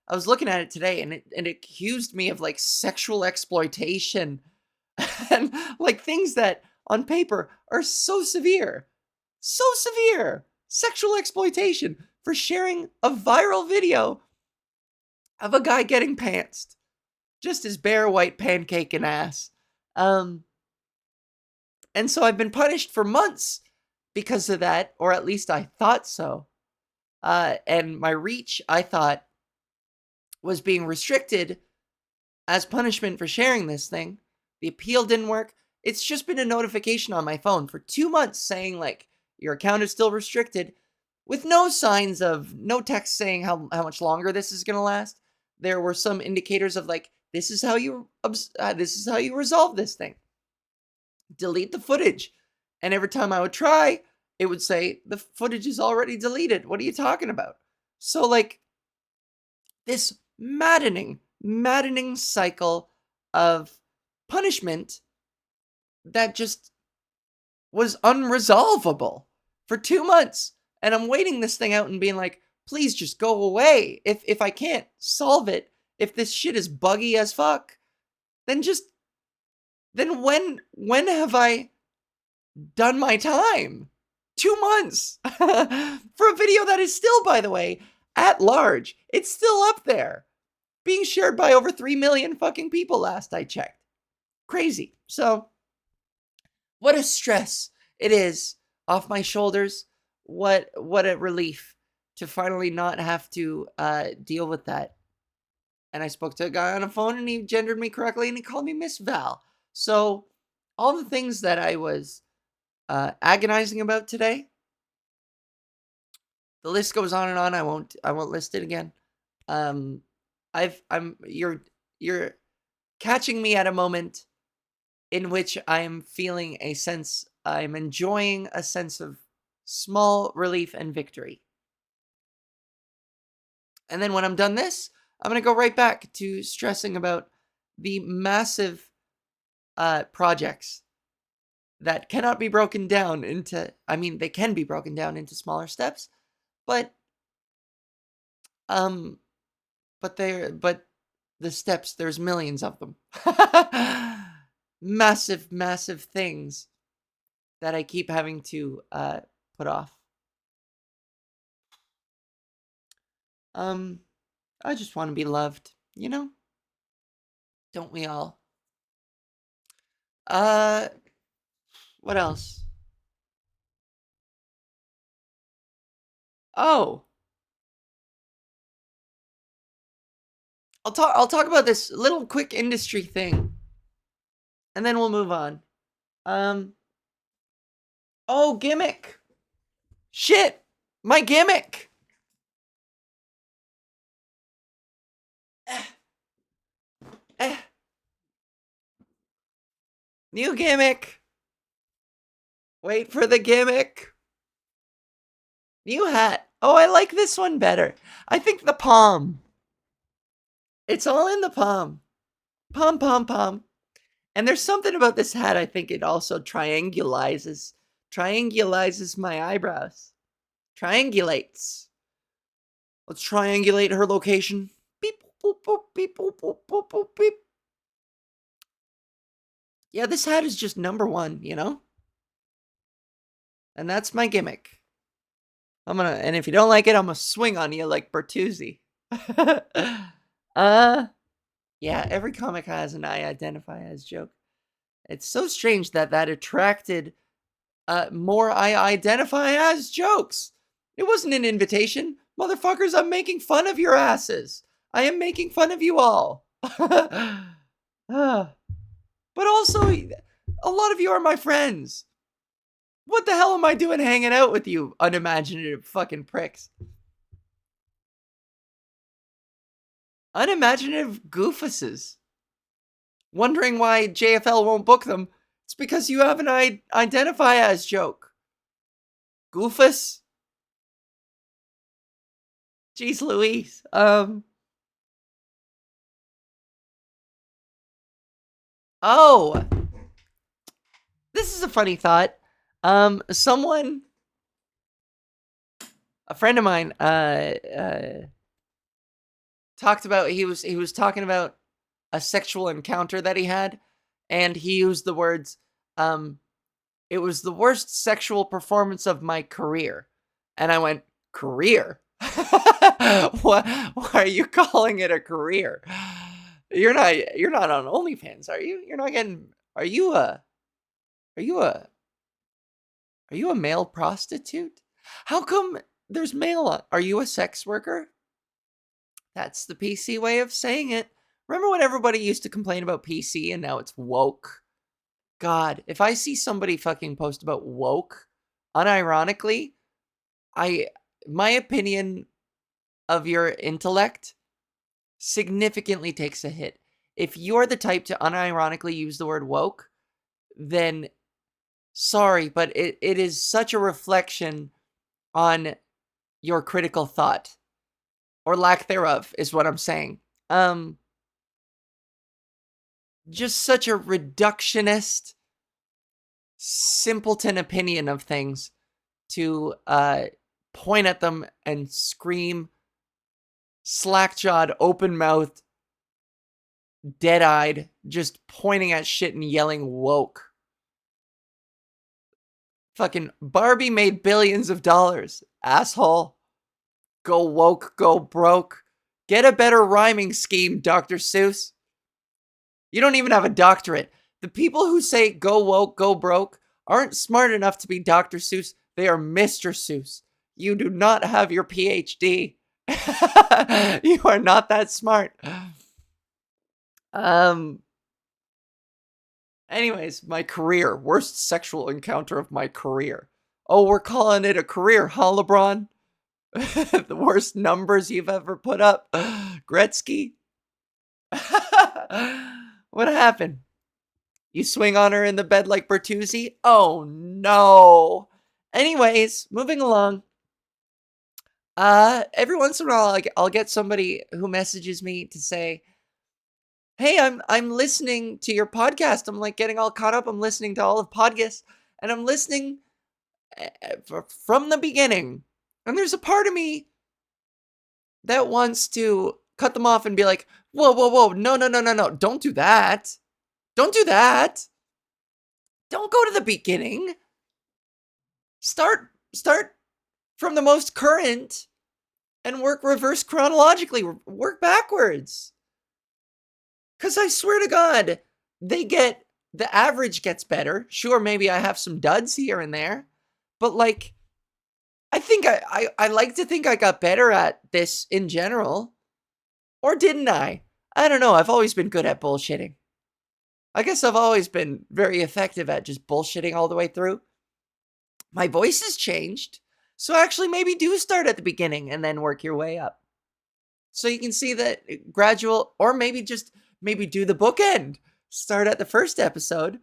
I was looking at it today, and it accused me of, sexual exploitation. And, things that, on paper, are so severe. So severe. Sexual exploitation for sharing a viral video of a guy getting pantsed. Just his bare white pancake and ass. And so I've been punished for months because of that, or at least I thought so. And my reach, I thought, was being restricted as punishment for sharing this thing. The appeal didn't work. It's just been a notification on my phone for 2 months saying, your account is still restricted, with no signs of, no text saying how much longer this is going to last. There were some indicators of, this is how you resolve this thing. Delete the footage. And every time I would try, it would say, the footage is already deleted. What are you talking about? So, this maddening cycle of punishment that just was unresolvable for 2 months. And I'm waiting this thing out and being like, please just go away. If I can't solve it, if this shit is buggy as fuck, then when have I done my time? 2 months for a video that is still, by the way, at large. It's still up there, being shared by over 3 million fucking people last I checked. Crazy. So, what a stress it is off my shoulders. What a relief to finally not have to deal with that. And I spoke to a guy on the phone, and he gendered me correctly, and he called me Miss Val. So, all the things that I was agonizing about today, the list goes on and on. I won't list it again. You're catching me at a moment in which I'm feeling I'm enjoying a sense of small relief and victory. And then when I'm done this, I'm going to go right back to stressing about the massive projects that cannot be broken down into, they can be broken down into smaller steps, but the steps, there's millions of them. Massive things that I keep having to put off. I just want to be loved, Don't we all? What else? Oh, I'll talk about this little quick industry thing, and then we'll move on. Um. Oh, gimmick. Shit, my gimmick. Eh, eh. New gimmick. Wait for the gimmick. New hat. Oh, I like this one better. I think the palm. It's all in the palm. Palm, palm, palm. And there's something about this hat, I think it also triangulizes my eyebrows. Triangulates. Let's triangulate her location. Beep, boop, boop, beep, boop, boop, boop, boop, beep. Yeah, this hat is just number one, you know? And that's my gimmick. And if you don't like it, I'm gonna swing on you like Bertuzzi. Yeah, every comic has an I identify as joke. It's so strange that attracted more I identify as jokes. It wasn't an invitation. Motherfuckers, I'm making fun of your asses. I am making fun of you all. But also, a lot of you are my friends. What the hell am I doing hanging out with you unimaginative fucking pricks? Unimaginative goofuses. Wondering why JFL won't book them. It's because you have an identify as joke. Goofus? Jeez Louise. Oh. This is a funny thought. A friend of mine, talked about, he was talking about a sexual encounter that he had, and he used the words, it was the worst sexual performance of my career. And I went, career? Why are you calling it a career? You're not on OnlyFans, are you? You're not getting, are you a male prostitute? How come there's male on? Are you a sex worker? That's the PC way of saying it. Remember when everybody used to complain about PC and now it's woke? God, if I see somebody fucking post about woke, unironically, my opinion of your intellect significantly takes a hit. If you're the type to unironically use the word woke, then sorry, but it is such a reflection on your critical thought. Or lack thereof, is what I'm saying. Just such a reductionist, simpleton opinion of things to point at them and scream, slack-jawed, open-mouthed, dead-eyed, just pointing at shit and yelling woke. Fucking Barbie made billions of dollars, asshole. Go woke, go broke. Get a better rhyming scheme, Dr. Seuss. You don't even have a doctorate. The people who say go woke, go broke aren't smart enough to be Dr. Seuss. They are Mr. Seuss. You do not have your PhD. You are not that smart. Anyways, my career. Worst sexual encounter of my career. Oh, we're calling it a career, huh, LeBron? The worst numbers you've ever put up. Gretzky? What happened? You swing on her in the bed like Bertuzzi? Oh no. Anyways, moving along. Every once in a while I'll get somebody who messages me to say, "Hey, I'm listening to your podcast. I'm like getting all caught up. I'm listening to all of PodGis, and I'm listening from the beginning." And there's a part of me that wants to cut them off and be like, whoa, whoa, whoa, no, no, no, no, no, don't do that. Don't do that. Don't go to the beginning. Start from the most current and work reverse chronologically. Work backwards. Because I swear to God, they get the average gets better. Sure, maybe I have some duds here and there, but like, I think I like to think I got better at this in general. Or didn't I? I don't know. I've always been good at bullshitting. I guess I've always been very effective at just bullshitting all the way through. My voice has changed. So actually, maybe do start at the beginning and then work your way up. So you can see that gradual, or maybe do the bookend. Start at the first episode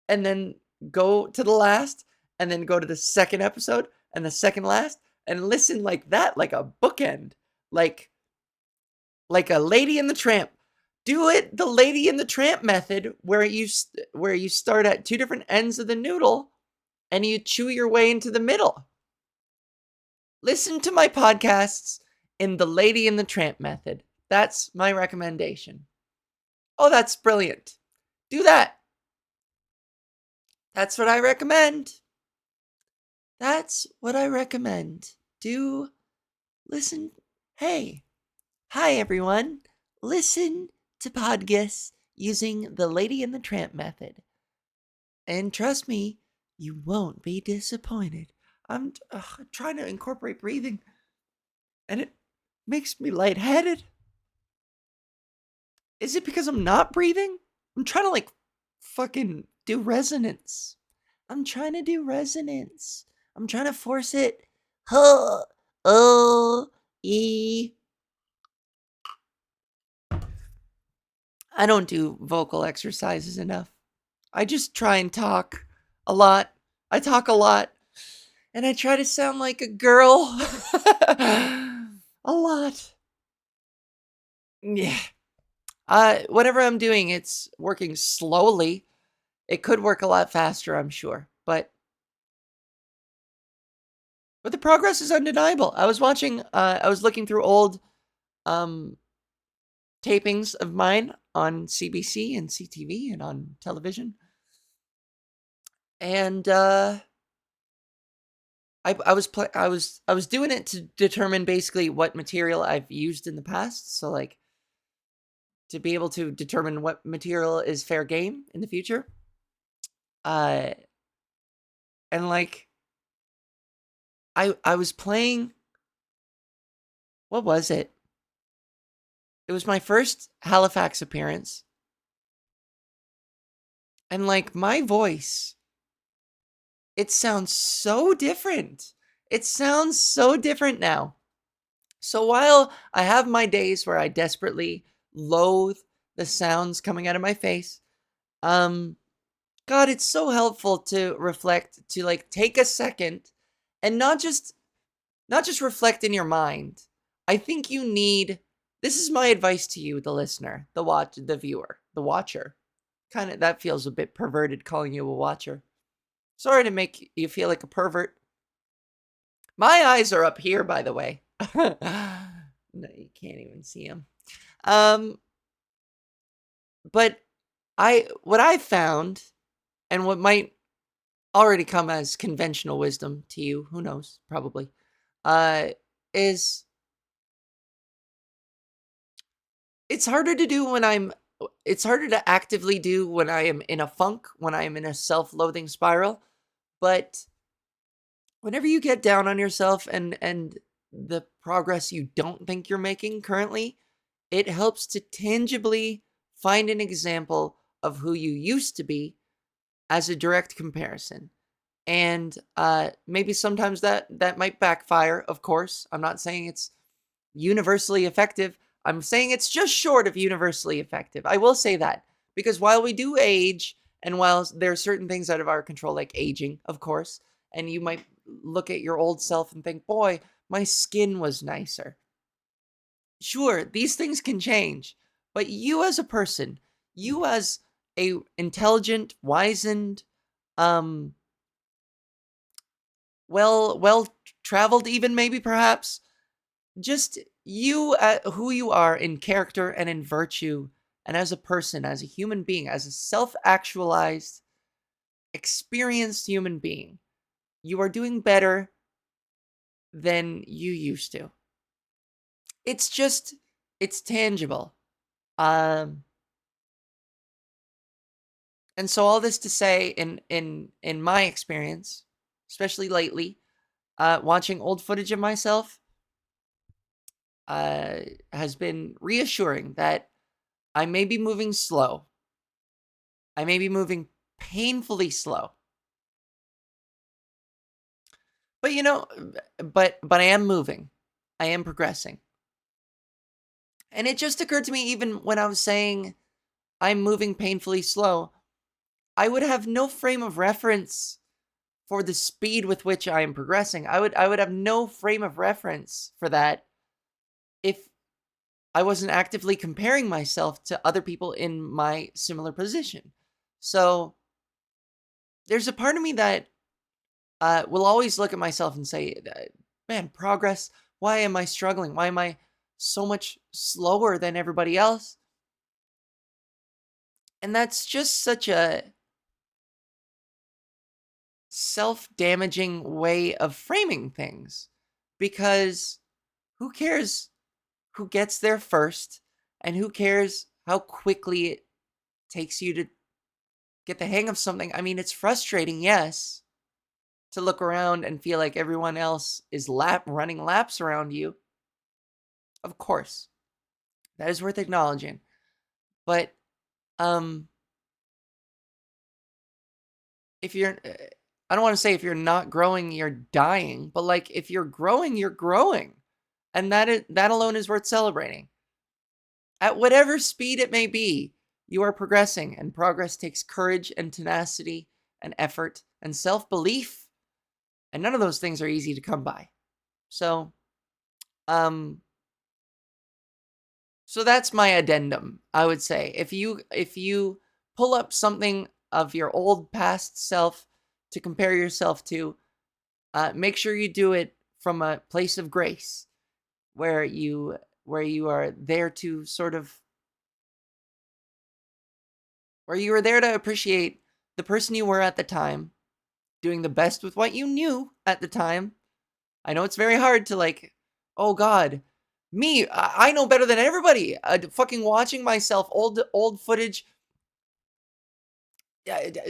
and then go to the last and then go to the second episode and the second last and listen like that, like a bookend, like a Lady and the Tramp. Do it the Lady and the Tramp method, where you start at two different ends of the noodle and you chew your way into the middle. Listen to my podcasts in the Lady and the Tramp method. That's my recommendation. Oh, that's brilliant. Do that. That's what I recommend. That's what I recommend. Do listen. Hey. Hi, everyone. Listen to PodGis using the Lady and the Tramp method. And trust me, you won't be disappointed. I'm trying to incorporate breathing, and it makes me lightheaded. Is it because I'm not breathing? I'm trying to, like, fucking do resonance. I'm trying to do resonance. I'm trying to force it. Huh. Oh. E. I don't do vocal exercises enough. I just try and talk a lot. I talk a lot. And I try to sound like a girl. A lot. Yeah. Whatever I'm doing, it's working slowly. It could work a lot faster, I'm sure. But the progress is undeniable. I was looking through old tapings of mine on CBC and CTV and on television. And I was doing it to determine basically what material I've used in the past. So, like, to be able to determine what material is fair game in the future. And like, I was playing, what was it? It was my first Halifax appearance. And like, my voice, it sounds so different. It sounds so different now. So while I have my days where I desperately loathe the sounds coming out of my face, God, it's so helpful to reflect, to like take a second and not just reflect in your mind. I think you need, this is my advice to you, the listener, the viewer, the watcher. Kind of, that feels a bit perverted calling you a watcher. Sorry to make you feel like a pervert. My eyes are up here, by the way. No, you can't even see them. But what I found, and what might already come as conventional wisdom to you, who knows, probably, is it's harder to actively do when I am in a funk, when I am in a self-loathing spiral. But whenever you get down on yourself and the progress you don't think you're making currently, it helps to tangibly find an example of who you used to be as a direct comparison. And maybe sometimes that might backfire, of course. I'm not saying it's universally effective. I'm saying it's just short of universally effective. I will say that. Because while we do age, and while there are certain things out of our control, like aging, of course, and you might look at your old self and think, boy, my skin was nicer. Sure, these things can change. But you as a person, you as a intelligent, wizened, well traveled, even maybe perhaps, just you, who you are in character and in virtue, and as a person, as a human being, as a self-actualized, experienced human being, you are doing better than you used to. It's tangible. Um, And so all this to say, in my experience, especially lately, watching old footage of myself has been reassuring that I may be moving slow. I may be moving painfully slow. But but I am moving. I am progressing. And it just occurred to me, even when I was saying I'm moving painfully slow, I would have no frame of reference for the speed with which I am progressing. I would have no frame of reference for that if I wasn't actively comparing myself to other people in my similar position. So there's a part of me that will always look at myself and say, man, progress, why am I struggling? Why am I so much slower than everybody else? And that's just such a self-damaging way of framing things, because who cares who gets there first, and who cares how quickly it takes you to get the hang of something? I mean, it's frustrating, yes, to look around and feel like everyone else is running laps around you. Of course, that is worth acknowledging. But if you're I don't want to say if you're not growing, you're dying, but like if you're growing, you're growing. And that alone is worth celebrating. At whatever speed it may be, you are progressing, and progress takes courage and tenacity and effort and self-belief, and none of those things are easy to come by. So, so that's my addendum, I would say. If you pull up something of your old past self to compare yourself to, make sure you do it from a place of grace, where you are there to sort of where you were there to appreciate the person you were at the time, doing the best with what you knew at the time. I know it's very hard to like, oh God, I know better than everybody. Fucking watching myself, old footage,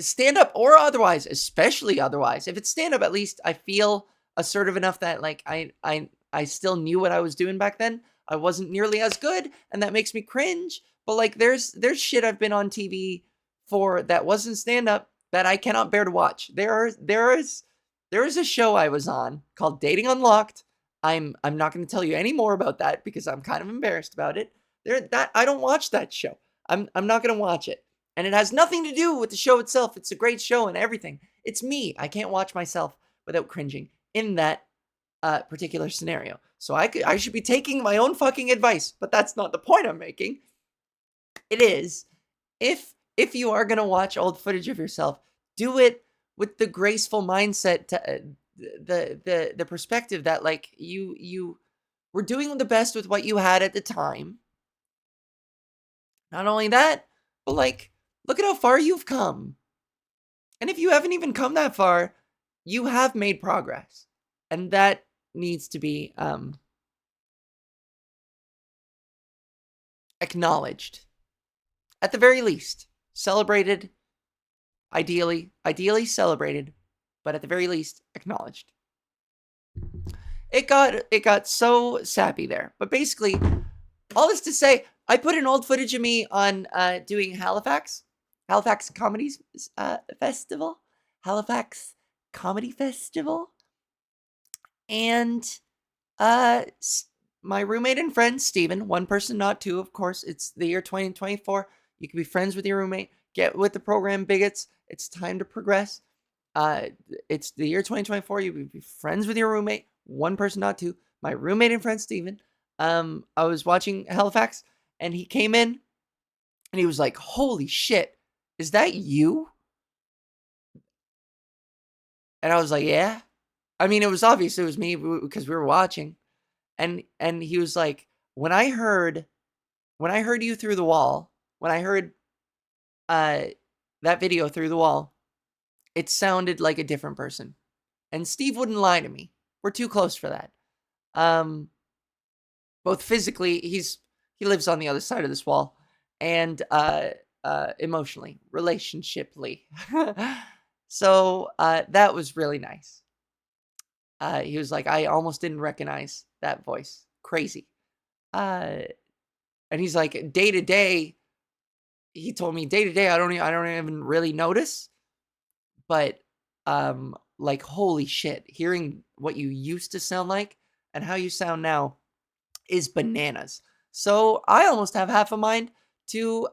stand up or otherwise, especially otherwise. If it's stand up, at least I feel assertive enough that like I still knew what I was doing back then. I wasn't nearly as good, and that makes me cringe. But like, there's shit I've been on TV for that wasn't stand up that I cannot bear to watch. There is a show I was on called Dating Unlocked. I'm not going to tell you any more about that because I'm kind of embarrassed about it. I don't watch that show. I'm not going to watch it. And it has nothing to do with the show itself. It's a great show and everything. It's me. I can't watch myself without cringing in that particular scenario. So I should be taking my own fucking advice, but that's not the point I'm making. It is, if you are gonna watch old footage of yourself, do it with the graceful mindset, to the perspective that like you were doing the best with what you had at the time. Not only that, but like, look at how far you've come. And if you haven't even come that far, you have made progress. And that needs to be acknowledged. At the very least, celebrated, ideally celebrated, but at the very least acknowledged. It got so sappy there. But basically, all this to say, I put an old footage of me on doing Halifax Comedies Festival, Halifax Comedy Festival, and my roommate and friend Steven, one person, not two, of course. It's the year 2024. You can be friends with your roommate. Get with the program, bigots. It's time to progress. It's the year 2024. You can be friends with your roommate. One person, not two. My roommate and friend Steven. I was watching Halifax, and he came in, and he was like, "Holy shit, is that you?" And I was like, "Yeah." I mean, it was obvious it was me because we were watching. And he was like, when I heard you through the wall, when I heard that video through the wall, it sounded like a different person. And Steve wouldn't lie to me. We're too close for that. Both physically, he lives on the other side of this wall, and emotionally, relationshiply. So that was really nice. He was like, I almost didn't recognize that voice. Crazy. And he's like, day to day, he told me day to day, I don't even really notice, but like, holy shit, hearing what you used to sound like and how you sound now is bananas. So I almost have half a mind to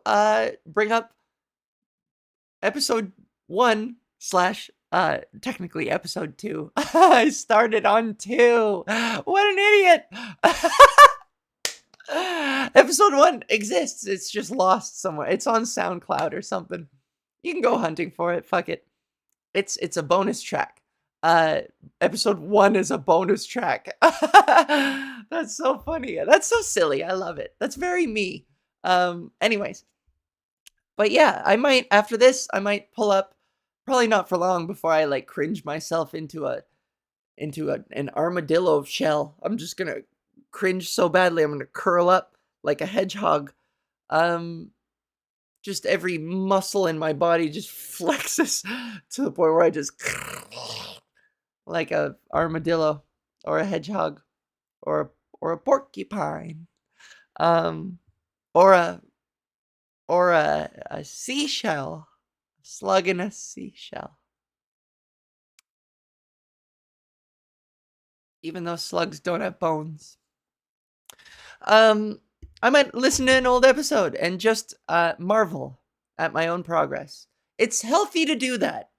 bring up episode 1 slash technically episode 2. I started on 2. What an idiot. Episode 1 exists. It's just lost somewhere. It's on SoundCloud or something. You can go hunting for it. Fuck it. It's a bonus track. Episode 1 is a bonus track. That's so funny. That's so silly. I love it. That's very me. Anyways. But yeah, I might, after this, I might pull up, probably not for long before I like cringe myself into an armadillo shell. I'm just gonna cringe so badly, I'm gonna curl up like a hedgehog. Just every muscle in my body just flexes to the point where I just like a armadillo or a hedgehog or a porcupine, or a seashell, slug in a seashell. Even though slugs don't have bones. I might listen to an old episode and just marvel at my own progress. It's healthy to do that.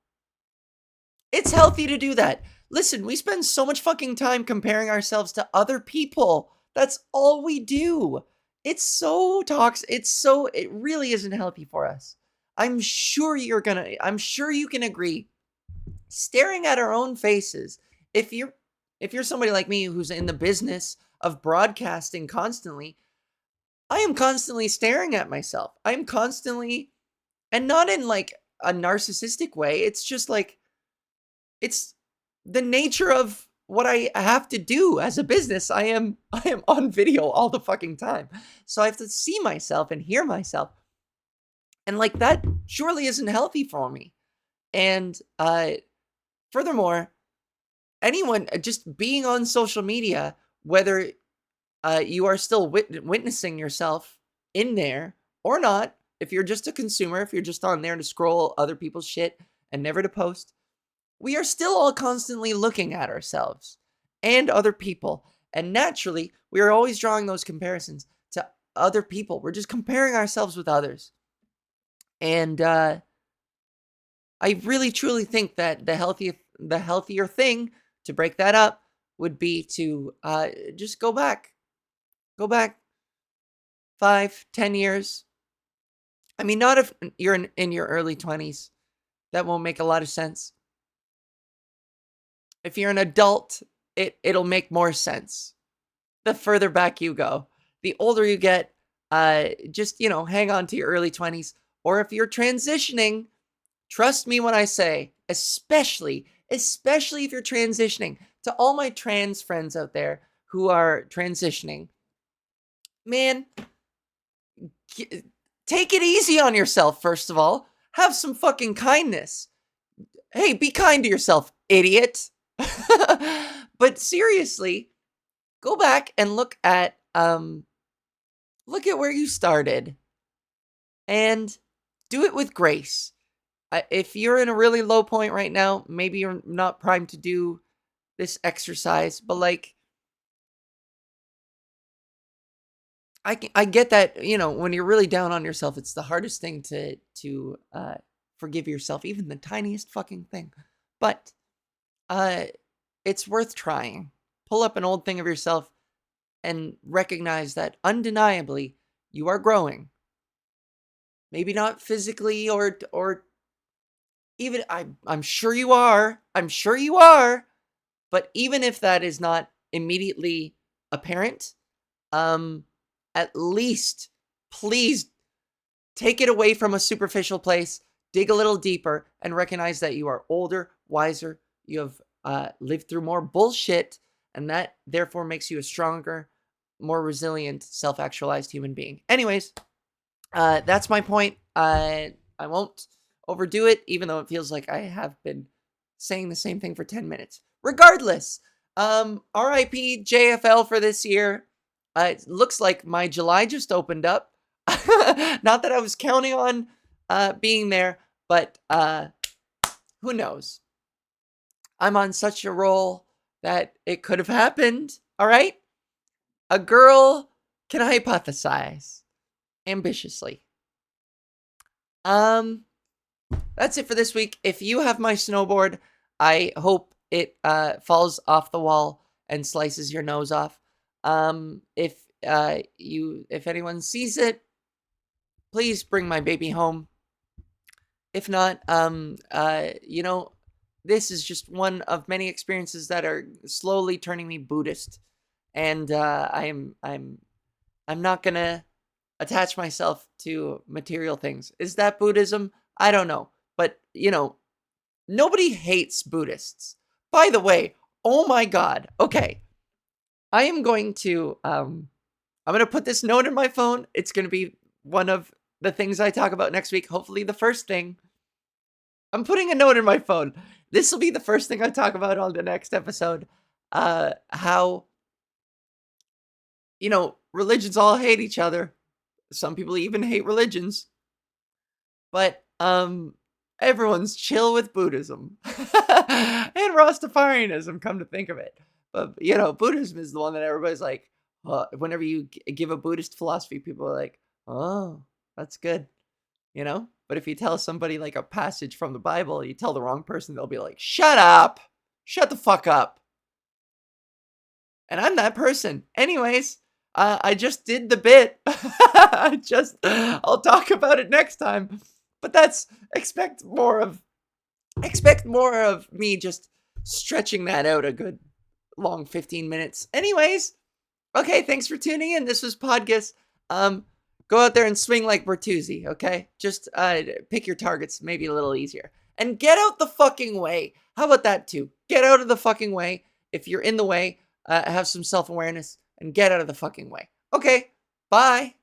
It's healthy to do that. Listen, we spend so much fucking time comparing ourselves to other people. That's all we do. It's so toxic. It really isn't healthy for us. I'm sure you can agree. Staring at our own faces, if you're somebody like me who's in the business of broadcasting constantly, I am constantly staring at myself. I'm constantly, and not in like a narcissistic way. It's just like, it's the nature of what I have to do as a business. I am on video all the fucking time. So I have to see myself and hear myself. And like, that surely isn't healthy for me. And furthermore, anyone just being on social media, whether you are still witnessing yourself in there or not, if you're just a consumer, if you're just on there to scroll other people's shit and never to post, we are still all constantly looking at ourselves and other people. And naturally, we are always drawing those comparisons to other people. We're just comparing ourselves with others. And I really truly think that the healthier thing to break that up would be to just go back 5-10 years. I mean, not if you're in your early 20s. That won't make a lot of sense. If you're an adult, it'll make more sense. The further back you go, the older you get, just, hang on to your early 20s. Or if you're transitioning, trust me when I say, especially if you're transitioning, to all my trans friends out there who are transitioning, man, take it easy on yourself, first of all. Have some fucking kindness. Hey, be kind to yourself, idiot. But seriously, go back and look at where you started and do it with grace. If you're in a really low point right now, maybe you're not primed to do this exercise, but like, I get that, when you're really down on yourself, it's the hardest thing to forgive yourself, even the tiniest fucking thing. But it's worth trying. Pull up an old thing of yourself and recognize that undeniably you are growing. Maybe not physically or even, I'm sure you are. I'm sure you are. But even if that is not immediately apparent, at least, please take it away from a superficial place, dig a little deeper, and recognize that you are older, wiser, you have lived through more bullshit, and that therefore makes you a stronger, more resilient, self-actualized human being. Anyways, That's my point. I won't overdo it, even though it feels like I have been saying the same thing for 10 minutes. Regardless, RIP JFL for this year. It looks like my July just opened up. Not that I was counting on being there, but who knows? I'm on such a roll that it could have happened. All right? A girl can hypothesize ambitiously. That's it for this week. If you have my snowboard, I hope it falls off the wall and slices your nose off. If anyone sees it, please bring my baby home. If not, this is just one of many experiences that are slowly turning me Buddhist, and I'm not gonna attach myself to material things. Is that Buddhism? I don't know, but nobody hates Buddhists. By the way, oh my God. Okay, I am going to I'm gonna put this note in my phone. It's gonna be one of the things I talk about next week. Hopefully, the first thing. I'm putting a note in my phone. This will be the first thing I talk about on the next episode. How religions all hate each other. Some people even hate religions. But everyone's chill with Buddhism. And Rastafarianism, come to think of it. But Buddhism is the one that everybody's like, whenever you give a Buddhist philosophy, people are like, oh, that's good. But if you tell somebody like a passage from the Bible, you tell the wrong person, they'll be like, shut up. Shut the fuck up. And I'm that person. Anyways, I just did the bit. I'll talk about it next time. But expect more of me just stretching that out a good long 15 minutes. Anyways, okay, thanks for tuning in. This was PodGis. Go out there and swing like Bertuzzi, okay? Just pick your targets maybe a little easier. And get out the fucking way. How about that too? Get out of the fucking way. If you're in the way, have some self-awareness and get out of the fucking way. Okay, bye.